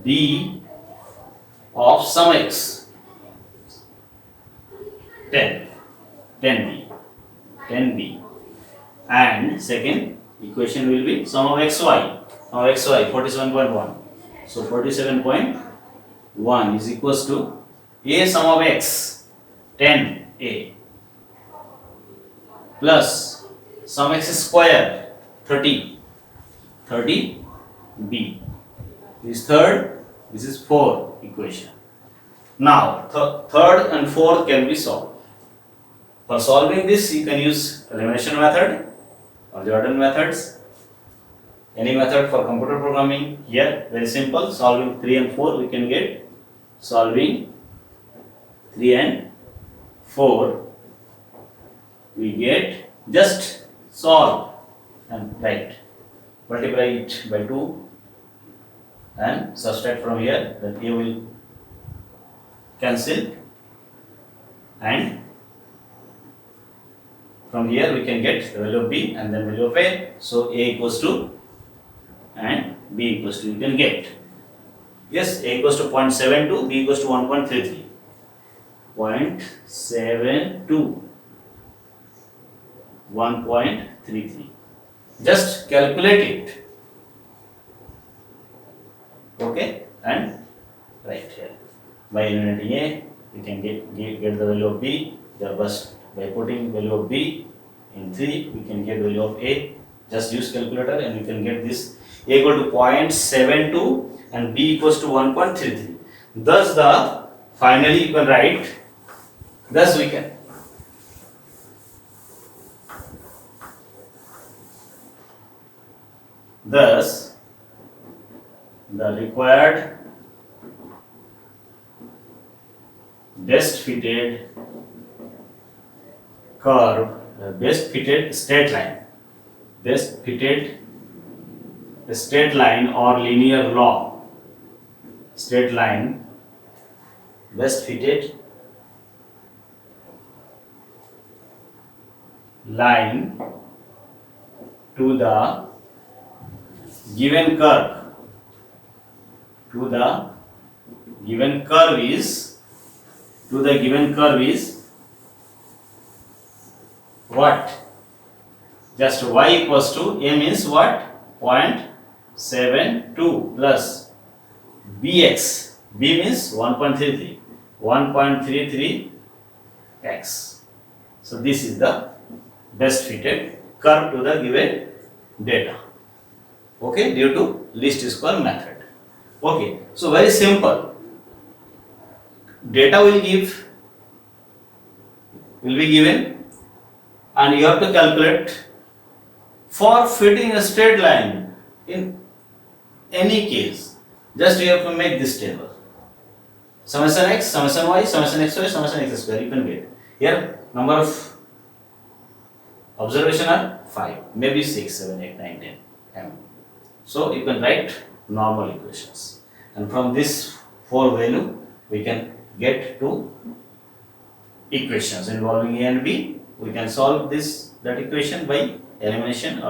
b of sum x 10b, and second equation will be sum of xy 47.1. So 47.1 is equals to a sum of x 10a plus sum x square 30b. This third, this is fourth equation. Now third and fourth can be solved. For solving this, you can use elimination method or Jordan methods, any method for computer programming. Here very simple, solving 3 and 4 we can get. Solving 3 and 4 we get, just solve and write, multiply it by 2 and subtract from here, that a will cancel and from here we can get the value of b and then value of a. So a equals to and b equals to you can get. Yes, a equals to 0.72, b equals to 1.33. 0.72, 1.33. Just calculate it. Okay, and right here. By eliminating a, we can get the value of b. Just by putting value of b in 3, we can get value of a. Just use calculator and you can get this. A equal to 0.72 and b equals to 1.33. Thus finally you can write, thus the required best fitted curve, best fitted straight line or linear law, straight line, best fitted line to the given curve, is what? Just y equals to a means what? 0.72 plus bx. B means 1.33. 1.33 x. So this is the best fitted curve to the given data. Okay, due to least square method. Okay, so very simple. Data will be given and you have to calculate for fitting a straight line. In any case, just you have to make this table. Summation x, summation y, summation xy, summation x square. You can get here number of observation are 5, maybe 6, 7, 8, 9, 10 m. So you can write normal equations, and from this 4 value we can get to equations involving a and b. We can solve that equation by elimination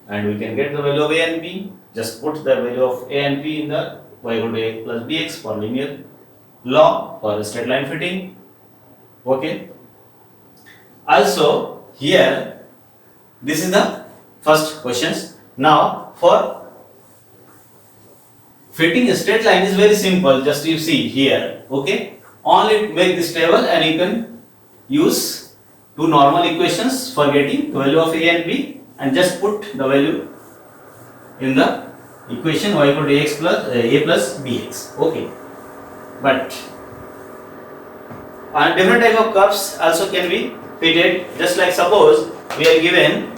and we can get the value of a and b. Just put the value of a and b in the y equal to a plus bx for linear law for straight line fitting. Okay. Also here this is the first questions. Now for fitting a straight line is very simple. Just you see here. Okay. Only make this table and you can use 2 normal equations for getting the value of a and b, and just put the value in the equation y equal to a plus bx. Okay. But different type of curves also can be fitted. Just like suppose we are given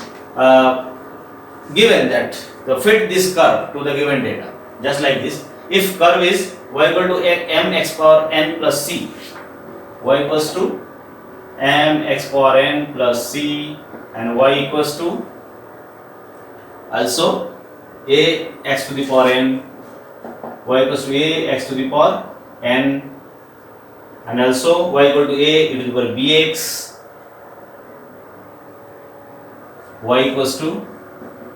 that to fit this curve to the given data. Just like this. If curve is y equal to mx power n plus c, y equals to mx power n plus c, and y equals to also a x to the power n, y equals to a x to the power n, and also y equal to a e to the power bx, y equals to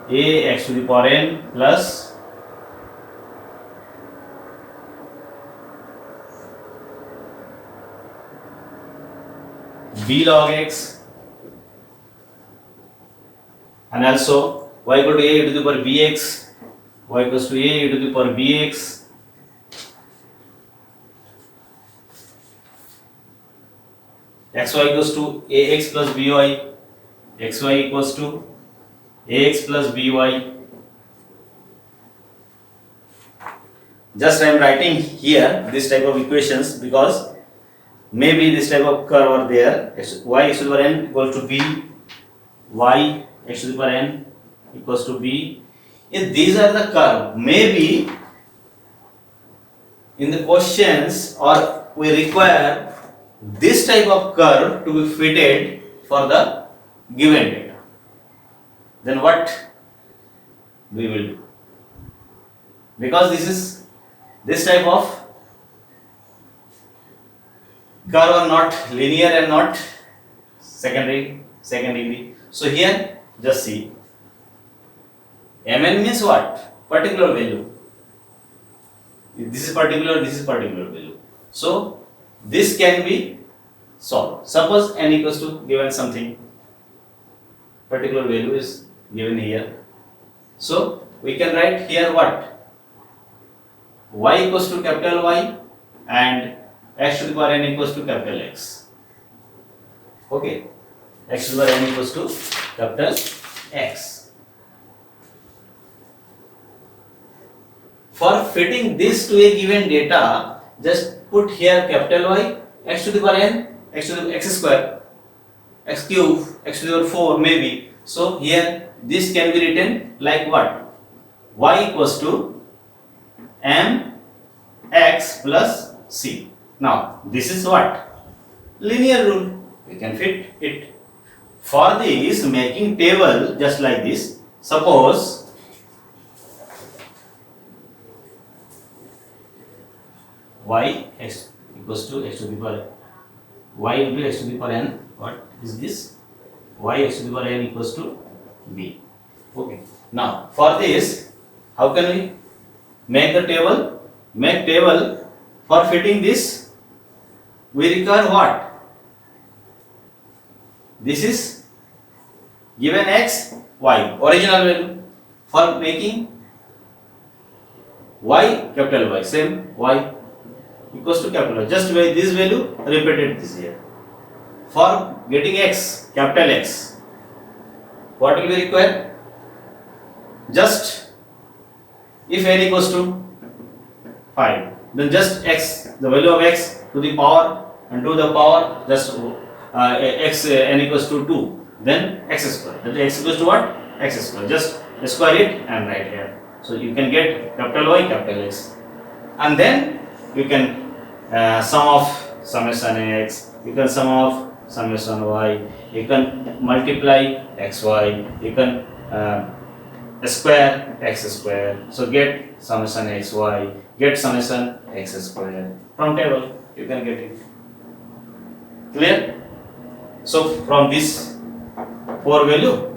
a x to the power n plus b log x, and also y equal to a e to the power bx, y equals to a e to the power bx, xy equals to ax plus by, xy equals to ax plus by. Just I am writing here this type of equations because maybe this type of curve are there. Y x to the power n equals to b, y x to the power n equals to b. If these are the curve, maybe in the questions or we require this type of curve to be fitted for the given data. Then what we will do? Because this type of curve are not linear and not second degree. So here just see, mn means what? Particular value. This is particular value. So this can be solved. Suppose n equals to given something, particular value is given here. So we can write here what? Y equals to capital Y and x to the power n equals to capital X. Okay, x to the power n equals to capital X. For fitting this to a given data, just put here capital Y, x to the power n, x to the x square, x cube, x to the power 4 maybe. So here this can be written like what? Y equals to m x plus c. Now this is what? Linear rule. We can fit it. For this, making table just like this. Suppose y x equals to x to the power y into x to the power n. What is this? Y x to the power n equals to b. Okay. Now for this, how can we make the table? Make table. For fitting this, we require what? This is given x, y, original value. For making y, capital Y, same y equals to capital Y. Just by this value, repeated this here. For getting x, capital X, what will we require? Just if n equals to 5, then just x, the value of x to the power and to the power just x n equals to 2, then x square. That x equals to what? X square. Just square it and write here. So you can get capital Y, capital X, and then you can sum of summation x. You can sum of summation y. You can multiply xy. You can square x square. So get summation xy. Get summation x square from table. You can get it. Clear? So from this 4 value,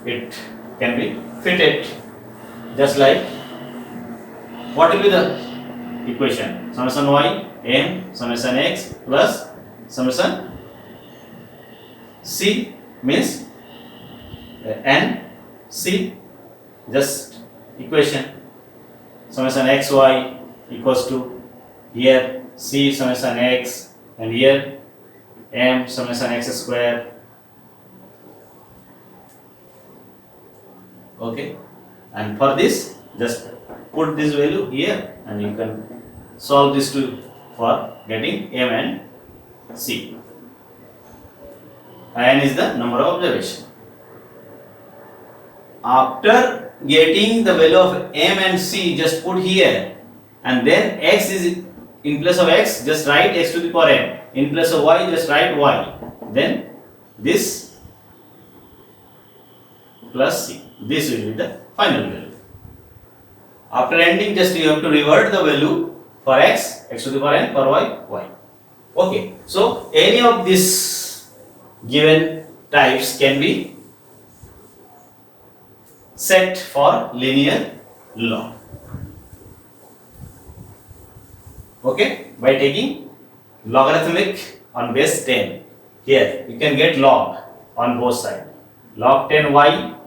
it can be fitted. Just like, what will be the equation? Summation y m summation x plus summation c means n c. Just equation summation x y equals to here c summation x and here m summation x square. Okay, and for this just put this value here and you can solve this to for getting m and c. N is the number of observation. After getting the value of m and c, just put here, and then x is in place of x, just write x to the power n. In place of y, just write y. Then this plus c. This will be the final value. After ending, just you have to revert the value for x, x to the power n, for y, y. Okay. So any of these given types can be set for linear log. Okay, by taking logarithmic on base 10. Here you can get log on both sides. Log 10y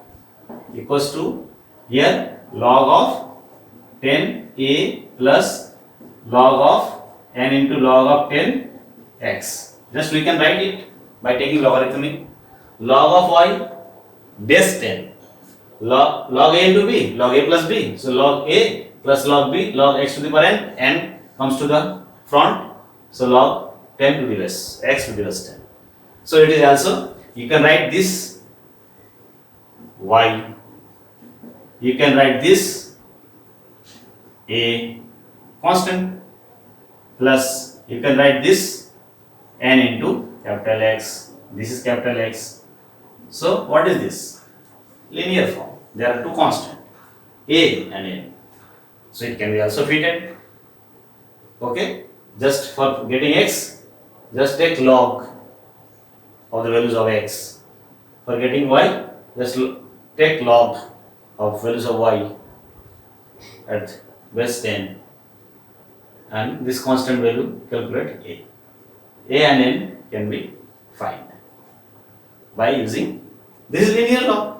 equals to here log of 10a plus log of n into log of 10x. Just we can write it by taking logarithmic. Log of y base 10. Log a into b, log a plus b. So log a plus log b, log x to the power n, n comes to the front. So log 10 to the base, x to the base 10. So it is also, you can write this y. You can write this a constant plus you can write this n into capital X. This is capital X. So what is this? Linear form. There are two constants, a and n. So it can be also fitted. Okay. Just for getting x, just take log of the values of x. For getting y, just take log of values of y at base 10, and this constant value calculate a. A and n can be found by using this is linear law.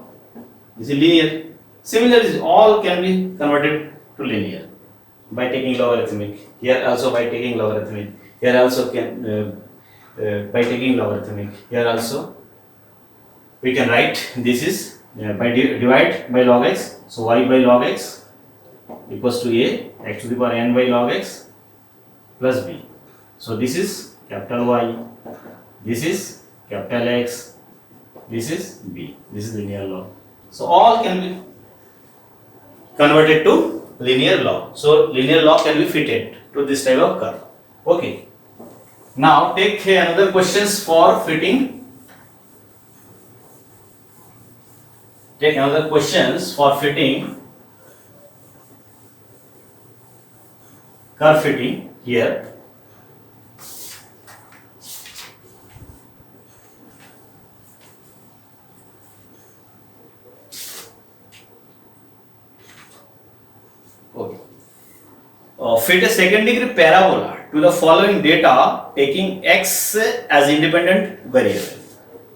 This is linear. Similarly, all can be converted to linear by taking logarithmic. Here also by taking logarithmic. Here also can by taking logarithmic. Here also we can write this is by divide by log x. So y by log x equals to a x to the power n by log x plus b. So this is capital Y. This is capital X. This is b. This is linear law. So all can be converted to linear law. So linear law can be fitted to this type of curve. Okay. Now take another questions for fitting. Take another questions for fitting curve fitting here. Okay. Fit a second degree parabola to the following data taking x as independent variable.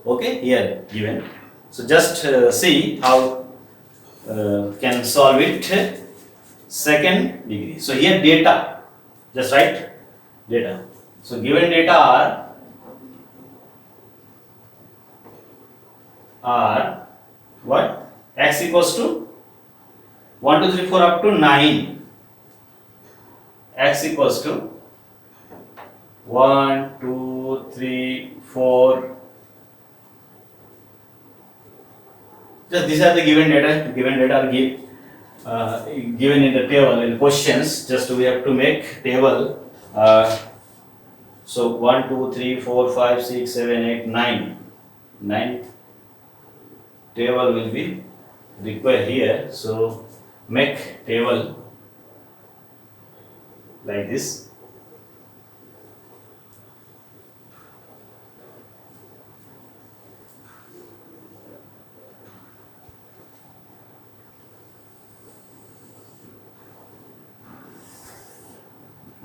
Okay, here given. So just see how can solve it. Second degree. So here data, just write data. So given data are what? X equals to 1, 2, 3, 4 up to 9. X equals to 1, 2, 3, 4. Just these are the given data. Given data are given in the table in questions. Just we have to make table. So 1, 2, 3, 4, 5, 6, 7, 8, 9. 9 table will be required here. So make table like this.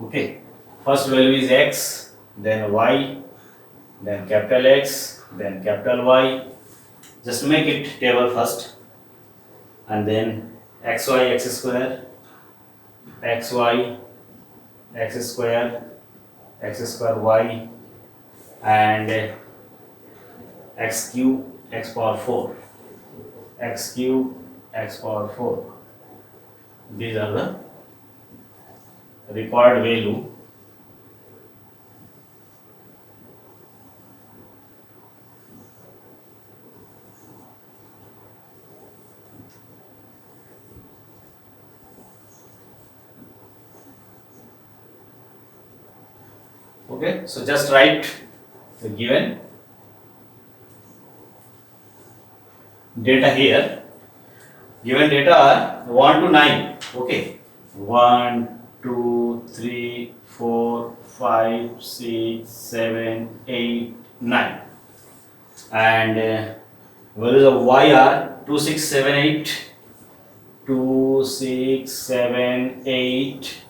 Okay, first value is x, then y, then capital X, then capital Y. Just make it table first, and then xy x square, xy x square y, and x cube x power 4, x cube x power 4. These are the required value. Okay, so just write the given data here. Given data are 1 to 9. Okay, 1, 2, 3, 4, 5, 6, 7, 8, 9. And values of y are 2, 6, 7, 8, 2, 6, 7, 8,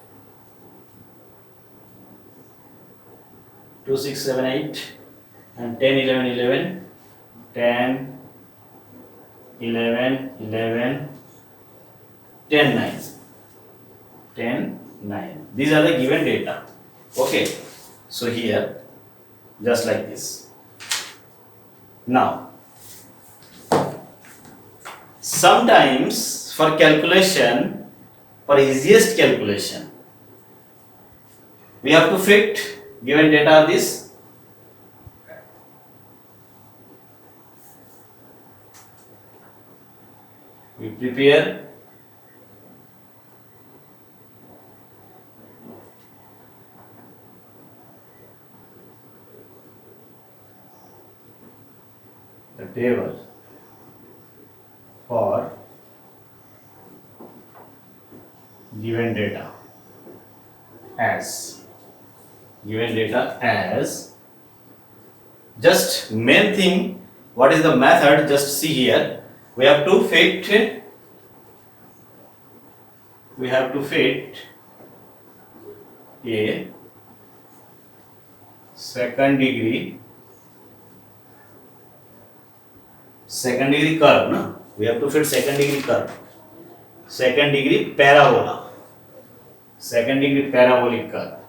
2, 6, 7, 8, and 10, 11, 11, 10, 11, 11, 10, 9. 10, 9. These are the given data. Okay, so here, just like this. Now, sometimes for calculation, for easiest calculation, we have to fit given data are this. We prepare the table for given data as Just main thing, what is the method? Just see here. We have to fit a second degree curve, no? We have to fit second degree curve, second degree parabola, second degree parabolic curve.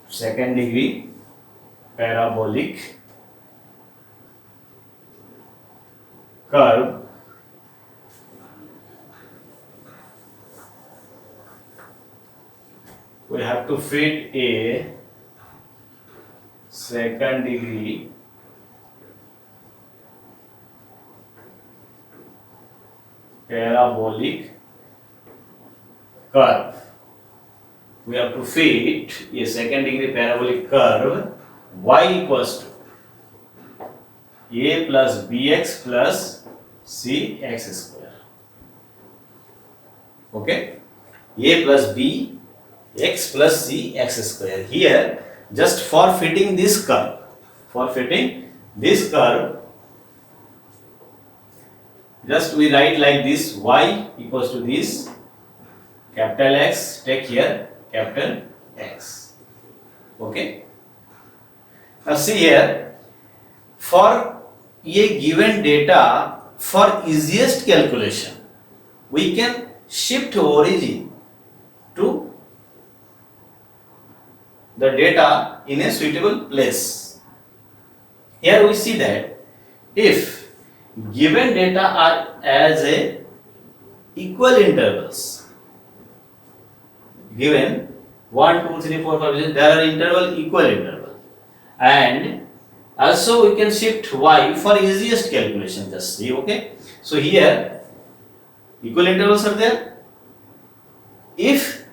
Second degree parabolic curve we have to fit a second degree parabolic curve. We have to fit a second degree parabolic curve y equals to a plus bx plus cx square. Okay, a plus b x plus cx square. Here, just for fitting this curve, just we write like this: y equals to this capital X. Take here capital X. Okay. Now see here, for a given data, for easiest calculation, we can shift origin to the data in a suitable place. Here we see that if given data are as a equal intervals, given 1, 2, 3, 4, 5, there are interval equal interval, and also we can shift y for easiest calculation. Just see, okay. So here equal intervals are there. If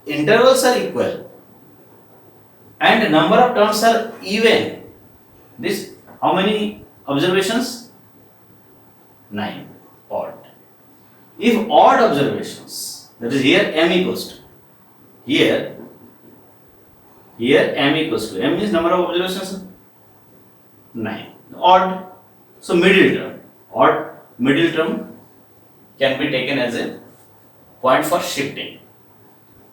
intervals are equal and number of terms are even, this how many observations? 9. Odd. If odd observations, that is here m equals to, here m equals to, m means number of observations 9. Odd, so middle term can be taken as a point for shifting.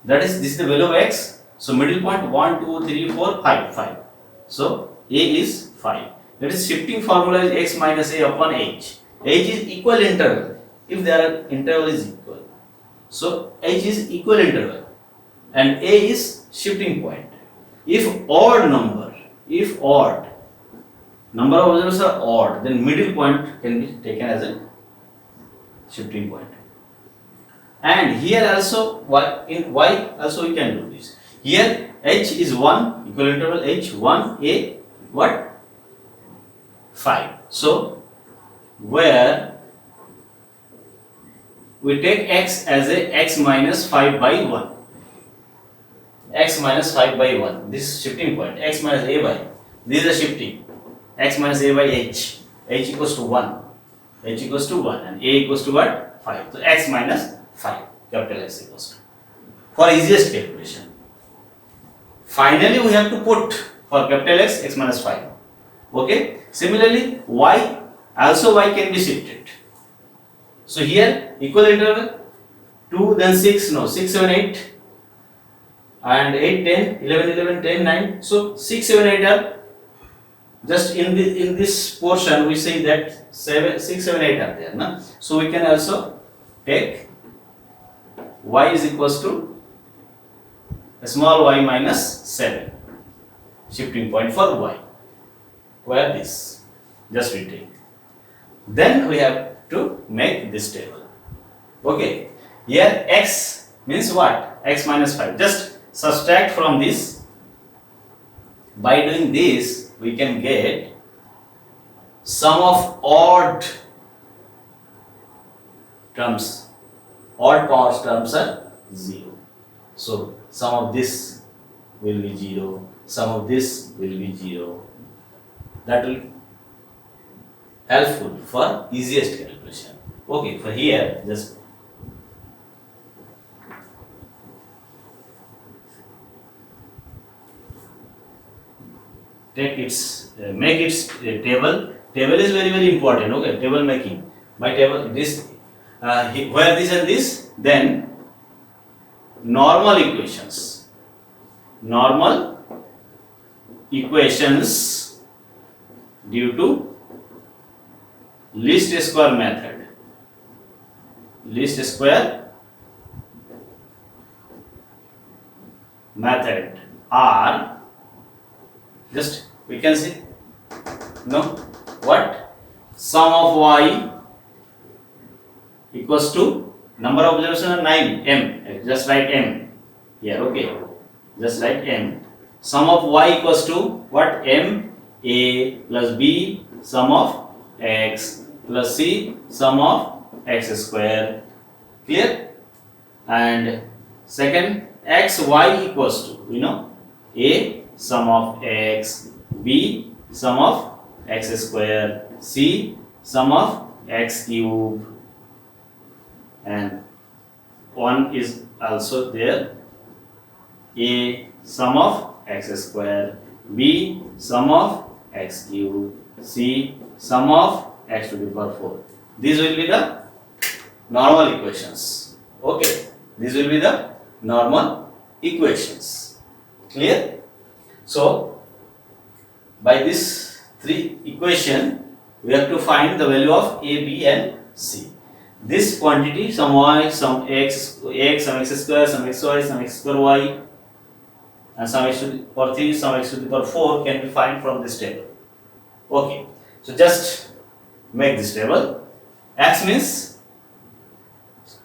That is, this is the value of x. So middle point 1, 2, 3, 4, 5. So a is 5. That is, shifting formula is x minus a upon h. H is equal interval. If their interval is equal, so h is equal interval, and a is shifting point. If odd number of observations are odd, then middle point can be taken as a shifting point. And here also in y also we can do this. Here h is 1, equal interval h 1, a what? 5. So where we take x as a x minus 5 by 1. X minus 5 by 1. This is shifting point. X minus a by. This is a shifting. X minus a by h. H equals to 1. H equals to 1 and a equals to what? 5. So x minus 5. Capital X equals to. For easiest calculation. Finally, we have to put for capital X, x minus 5. Okay. Similarly, y can be shifted. So here equal interval 2, then 6, no 6, 7, 8 and 8, 10, 11, 11, 10, 9. So 6, 7, 8 are just in this portion. We say that 6, 7, 8 are there. No? So we can also take y is equals to a small y minus 7. Shifting point for y. Where this? Just we take. Then we have to make this table. Okay. Here x means what? X minus 5. Just subtract from this. By doing this, we can get sum of odd terms. Odd powers terms are 0. So sum of this will be 0. Sum of this will be 0. That will helpful for easiest calculation. Okay, for here just take its make its table. Table is very important. Okay, table making. My table this where this and this, then normal equations. Normal equations due to least square method. Least square method are, just we can see, no, what, sum of y equals to number of observation 9 m, just write m here. Okay, just write m. Sum of y equals to what, m a plus b sum of x plus c sum of x square. Clear? And second, x y equals to, a sum of x, b sum of x square, c sum of x cube, and one is also there, a sum of x square, b sum of x cube, c sum of x to the power 4. These will be the normal equations. Okay, these will be the normal equations. Clear? So by this three equation we have to find the value of a, b and c. This quantity, some y, some x, some x square, some xy, some x square y, and some x to the power 3, some x to the power 4 can be found from this table. Okay, so just make this table. X means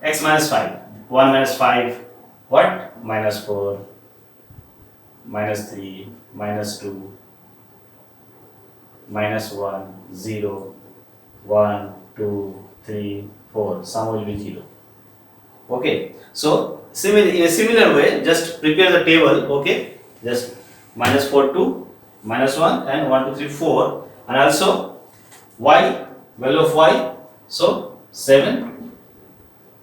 x minus 5, 1 minus 5, what? Minus 4, minus 3, minus 2, minus 1, 0, 1, 2, 3, 4, sum will be 0. Okay, so in a similar way, just prepare the table. Okay, just minus 4, 2, minus 1, and 1, 2, 3, 4, and also y, value of y, so 7,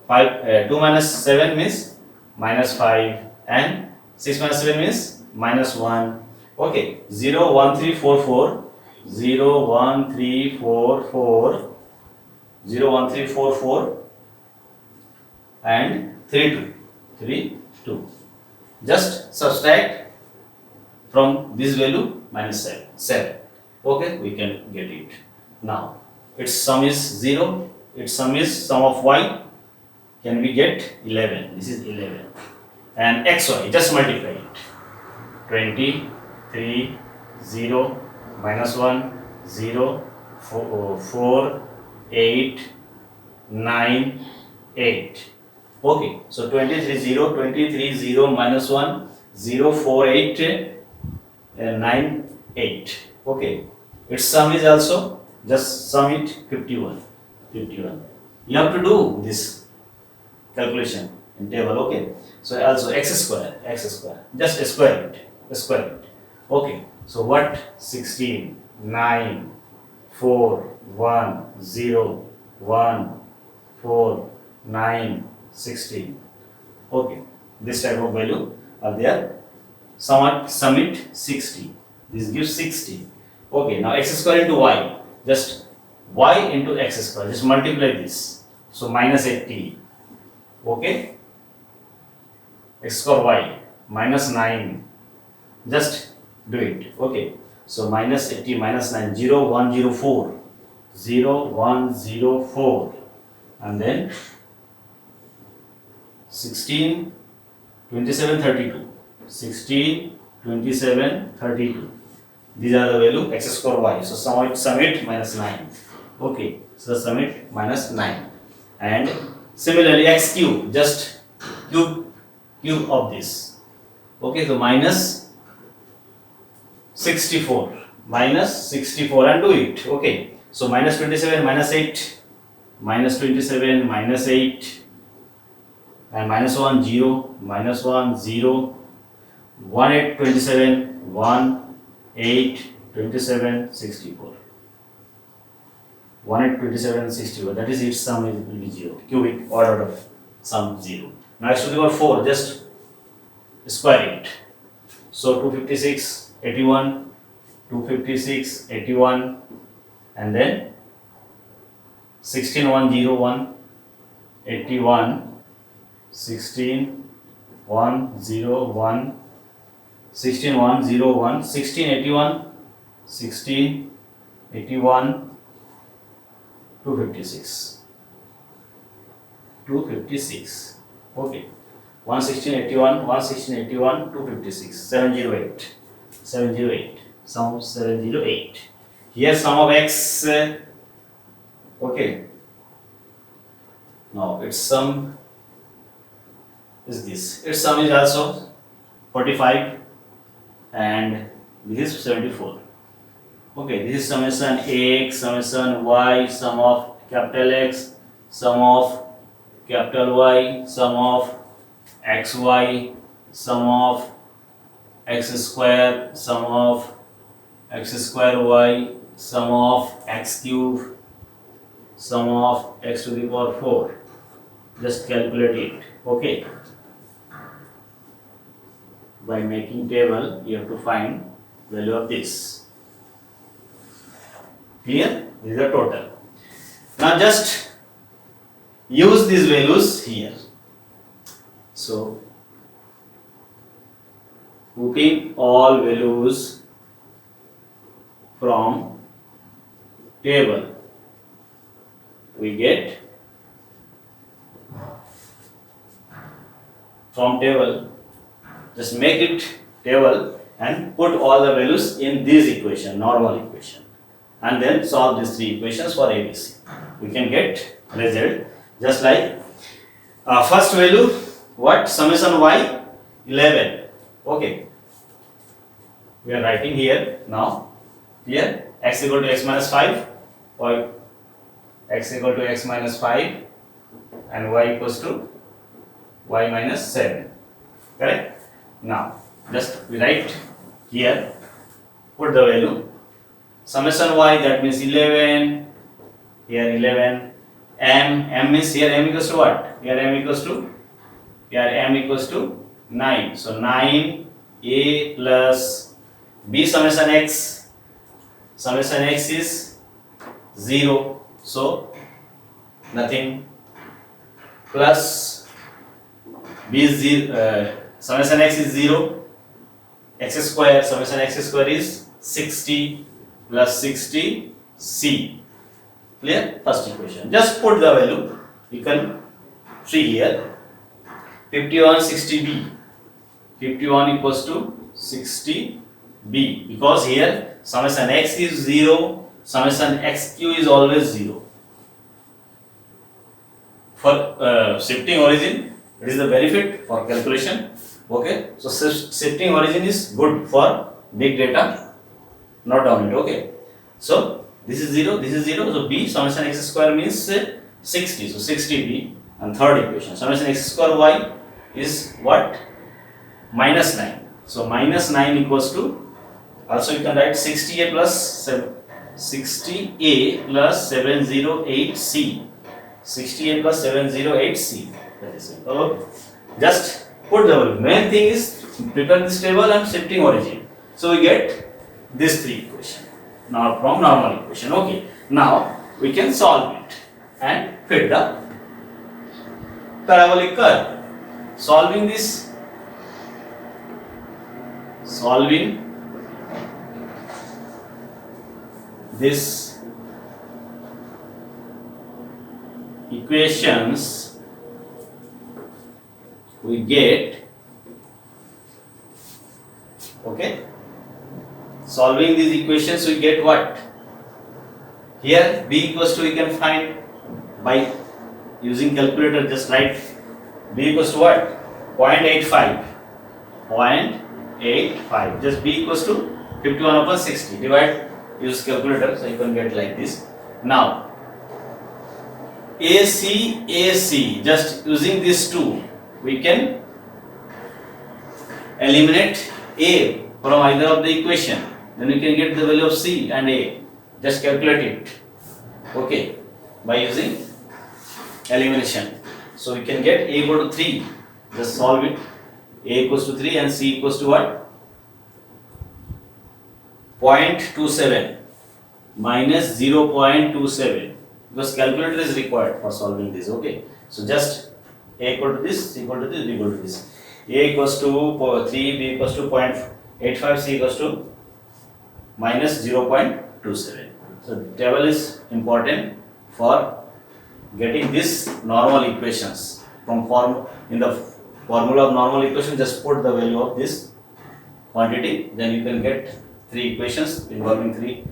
5, 2 minus 7 means minus 5, and 6 minus 7 means minus 1. Okay, 0, 1, 3, 4, 4, 0, 1, 3, 4, 4, 0, 1, 3, 4, 4, and 3, 2, 3, 2. Just subtract from this value minus 7. Okay, we can get it. Now, its sum is 0, its sum is sum of y, can we get 11, this is 11, and xy, just multiply it, 20, 3, 0, minus 1, 0, 4, 8, 9, 8. Okay, so 23, 0, 23, 0, minus 1, 0, 4, 8, 9, 8. Okay, its sum is also, just sum it, 51. 51. You have to do this calculation in table. Okay, so also x square, just square it. Okay, so what, 16, 9, 4, 1, 0, 1, 4, 9, 16. Okay, this type of value are there. Sum it 60. This gives 60. Okay, now x square into y, just y into x square, just multiply this. So minus 80. Okay, x square y minus 9, just do it. Okay, so minus 80 minus 9, 0, 1, 0, 4, 0, 1, 0, 4, and then 16, 27, 32, 16, 27, 32. These are the value x square y. So sum it minus 9. Okay, so sum it minus 9. And similarly x cube, just cube of this. Okay, so minus 64, and do it. Okay, so minus 27, minus 8, minus 27, minus 8, and minus 1, 0, minus 1, 0, 1, 8, 27, 1, 8, 27, 64. 1, 8, 27, 64. That is its sum will be 0. Cubic order of sum 0. Now x to the power 4, just square it. So 256, 81, 256, 81, and then 16101, 81, 16101, 16101, 1681, 1681, 256, 256. Okay, 11681, 11681, 256, 708, 708. Sum 708. Here sum of x. Okay. Now its sum is this. Its sum is also 45, and this is 74. Okay, this is summation x, summation y, sum of capital X, sum of capital Y, sum of xy, sum of x square, sum of x square y, sum of x cube, sum of x to the power 4. Just calculate it. Okay. By making table, you have to find value of this. Clear? This is the total. Now just use these values here. So putting all values from table, we get from table, just make it table and put all the values in this equation, normal equation, and then solve these three equations for ABC. We can get result just like first value, what? Summation y 11. Okay, we are writing here now. Here x equal to x minus 5, or x equal to x minus 5, and y equals to y minus 7. Correct? Now just we write here, put the value summation y, that means 11, here 11, m means here m equals to what? Here m equals to 9. So 9 a plus b summation x. Summation x is 0, so nothing, plus b is 0, summation x is 0, x square, summation x square is 60, plus 60 c. Clear? First equation. Just put the value. You can see here 51 60b. 51 equals to 60b, because here summation x is 0, summation xq is always 0. For shifting origin, it is the benefit for calculation. Okay, so shifting origin is good for big data. Not down it. Okay, so this is 0, this is 0, so b summation x square means 60, so 60b. And third equation, summation x square y is what? Minus 9. So minus 9 equals to, also you can write 60a plus 708c. 60a plus 708c. That is it. So just put the value. Main thing is prepare this table and shifting origin. So we get these three equations. Now from normal equation. Okay. Now we can solve it and fit the parabolic curve. Solving this equations, we get, okay, solving these equations we get what? Here b equals to, we can find by using calculator, just write b equals to what? 0.85. 0.85. Just b equals to 51 upon 60. Divide, use calculator, so you can get like this. Now AC, just using these two, we can eliminate a from either of the equation. Then we can get the value of c and a. Just calculate it. Okay, by using elimination. So we can get a equal to 3. Just solve it. A equals to 3 and c equals to what? 0.27 minus 0.27 because calculator is required for solving this. Okay, so just a equal to this, c equal to this, b equal to this. A equals to 3, b equals to 0.85, c equals to minus 0.27. So table is important for getting this normal equations from in the formula of normal equation. Just put the value of this quantity, then you can get 3 equations involving 3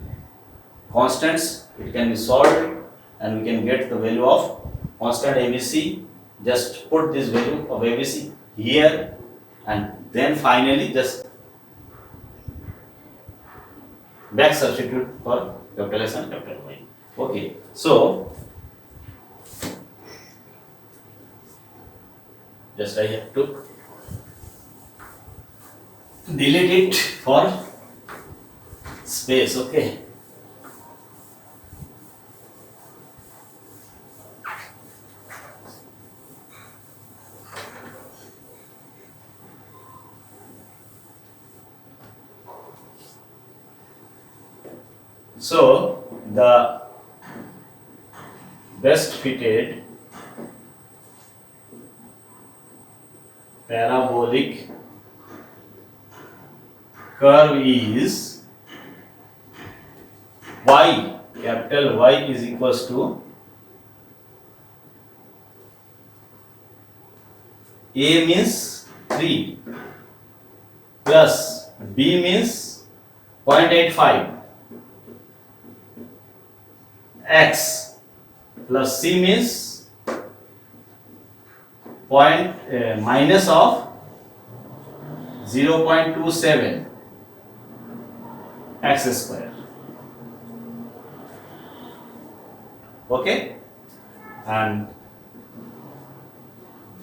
constants. It can be solved and we can get the value of constant ABC. Just put this value of ABC here and then finally just back substitute for capital S and capital Y. Okay, so just I have to delete it for space. Okay, so the best fitted parabolic curve is y, capital Y is equals to A means 3 plus B means 0.85 x plus C means minus of 0.27 x square. Okay, and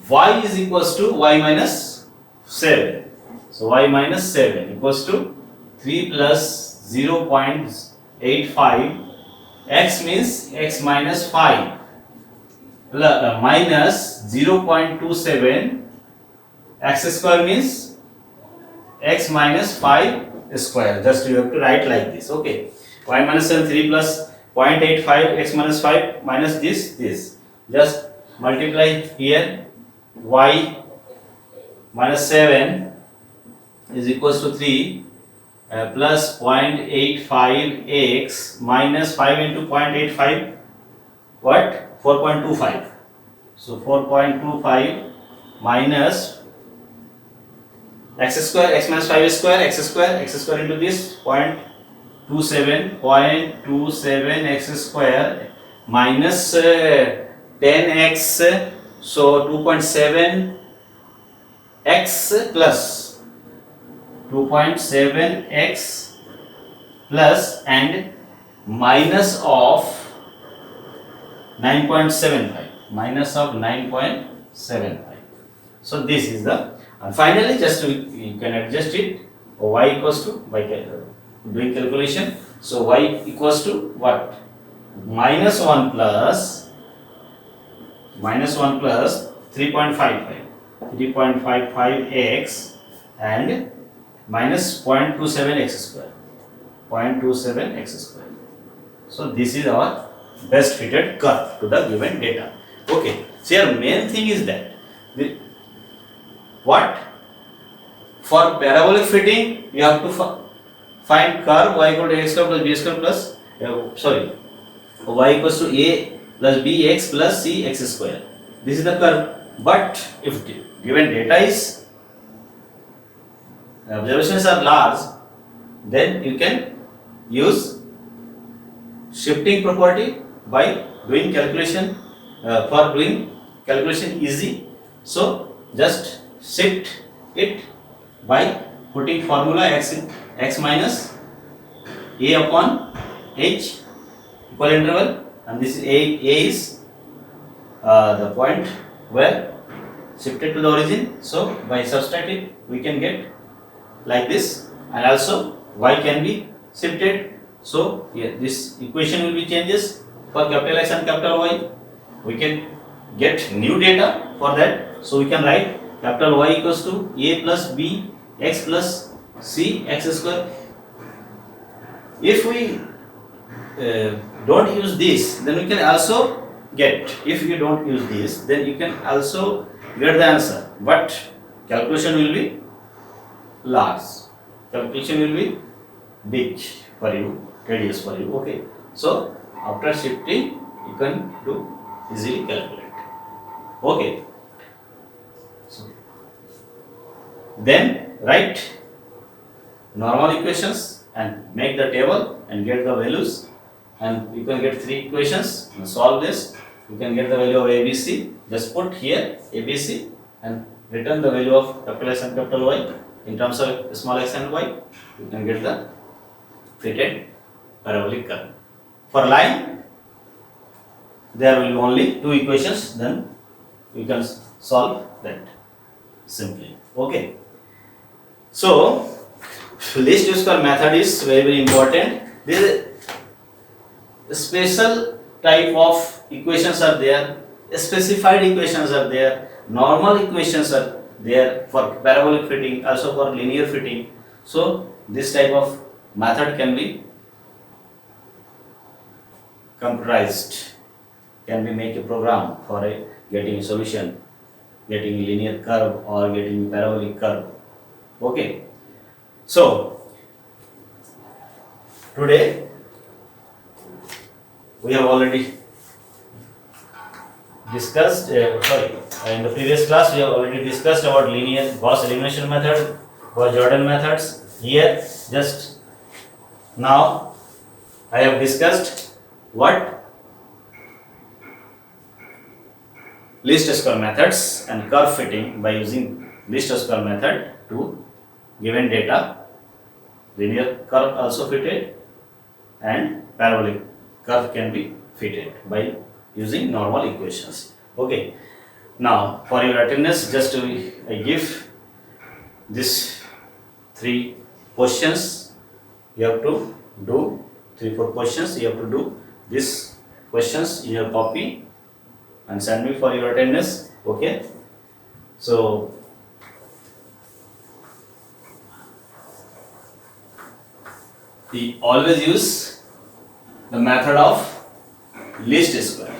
y is equals to y minus 7. So y minus 7 equals to 3 plus 0.85 x means x minus 5 plus minus 0.27 x square means x minus 5 square. Just you have to write like this. Okay, y minus 7, 3 plus 0.85 x minus 5 minus this. Just multiply here. Y minus 7 is equals to 3 plus 0.85 x minus 5 into 0.85, what? 4.25. So 4.25 minus x square, x minus 5 square, x square into this 0.27 x square minus 10x, so 2.7 x plus 2.7 x plus and minus of 9.75, minus of 9.75. So this is the, and finally just you can adjust it. Y equals to, by doing calculation, so y equals to what? Minus 1 plus 3.55 x and minus 0.27 x square, 0.27 x square. So this is our best fitted curve to the given data. Okay, so your main thing is that what for parabolic fitting you have to find curve y equal to x square plus b square plus y equals to a plus b x plus c x square. This is the curve. But if given data is observations are large, then you can use shifting property by doing calculation, for doing calculation easy. So just shift it by putting formula x minus a upon h equal interval, and this is a is the point where shifted to the origin. So by subtracting we can get like this, and also y can be shifted. So here this equation will be changes for capital X and capital Y. We can get new data for that. So we can write capital Y equals to a plus b x plus c x square If we don't use this, then we can also get. If you don't use this, then you can also get the answer. But calculation will be large. Calculation will be big for you, tedious for you. Okay. So after shifting, you can do easily calculate. Okay. So then write normal equations and make the table and get the values, and you can get 3 equations and solve this. You can get the value of ABC. Just put here ABC and return the value of capital X and capital Y in terms of small x and y. You can get the fitted parabolic curve. For line, there will be only 2 equations, then you can solve that simply. Okay. So least square method is very, very important. This is a special type of equations are there, specified equations are there, normal equations are there for parabolic fitting, also for linear fitting. So this type of method can be computerized, can be make a program for getting a solution, getting a linear curve or getting a parabolic curve. Okay. So today we have already discussed, in the previous class we have already discussed about linear Gauss elimination method, Gauss Jordan methods. Here just now I have discussed what least square methods and curve fitting by using least square method to given data. Linear curve also fitted and parabolic curve can be fitted by using normal equations. Okay. Now for your attendance, just I give this 3 questions. You have to do 3-4 questions. You have to do these questions in your copy and send me for your attendance. Okay. So we always use the method of least square.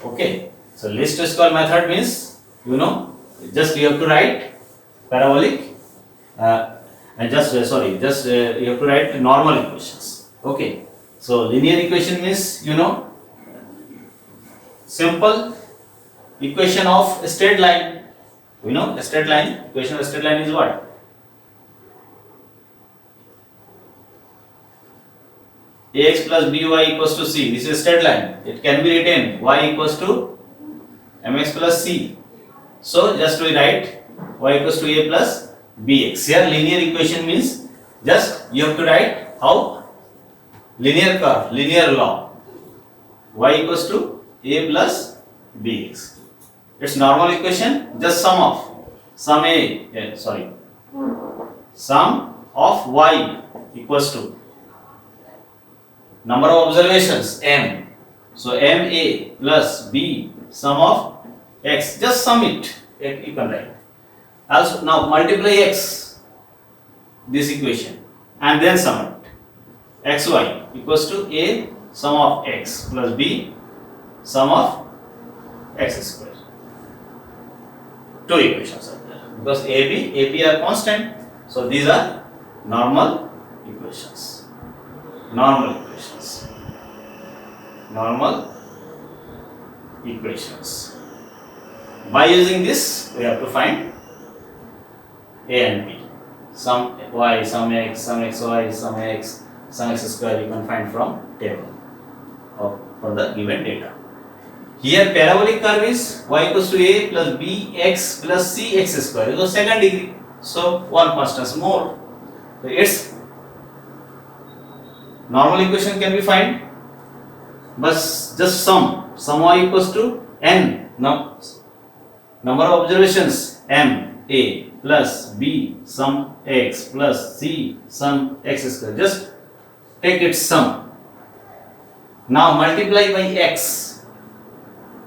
Okay. So least square method means, just you have to write parabolic and just you have to write normal equations. Okay. So linear equation means, simple equation of a straight line. A straight line, equation of a straight line is what? Ax plus by equals to c. This is a straight line. It can be written y equals to mx plus c. So just we write y equals to a plus bx. Here linear equation means just you have to write how linear curve, linear law. Y equals to a plus bx. It's normal equation. Just sum of y equals to number of observations m. So ma plus b sum of x. Just sum it. You can write. Also now multiply x, this equation, and then sum it. xy equals to a sum of x plus b sum of x square. 2 equations are there because ab are constant. So these are normal equations. Normal equations. By using this, we have to find a and b. Some y, some x, some xy, some x, some x square you can find from table for the given data. Here parabolic curve is y equals to a plus bx plus c x square. It was second degree. So one constant more. So its normal equation can be found, but just sum y equals to n, number of observations m a plus b sum x plus c sum x square. Just take its sum. Now multiply by x.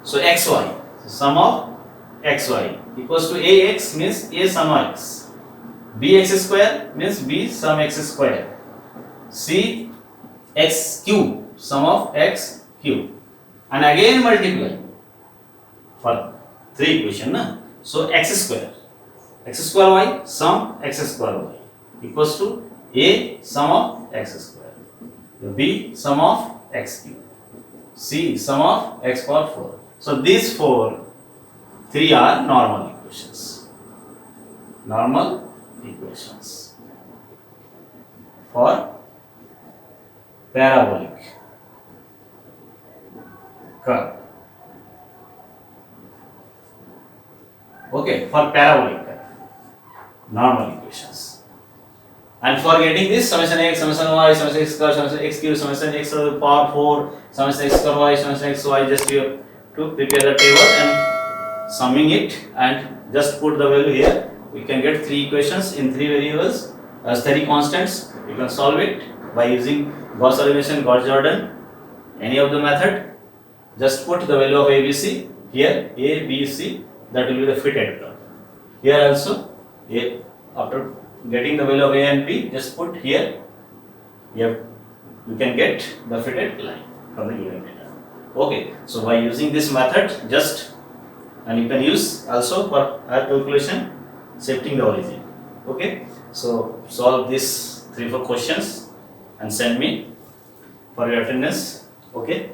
So xy, so sum of xy equals to ax means a sum x, bx square means b sum x square, c x cube, sum of x cube, and again multiply for 3 equation, na? So x square y, sum x square y equals to a sum of x square, b sum of x cube, c sum of x power 4. So these 3 are normal equations. Normal equations for parabolic curve. Okay, for parabolic curve, normal equations. And for getting this, summation x, summation y, summation x square, summation x cube, summation x to the power 4, summation x square y, summation x y, just you have to prepare the table and summing it and just put the value here. We can get 3 equations in 3 variables as 3 constants. You can solve it by using Gauss elimination, Gauss Jordan, any of the method. Just put the value of ABC here, A, B, C, that will be the fitted curve. Here also, after getting the value of A and B, just put here, you can get the fitted line from the given data. Okay, so by using this method, and you can use also for our calculation, shifting the origin. Okay, so solve these 3-4 questions and send me for your attendance. Okay.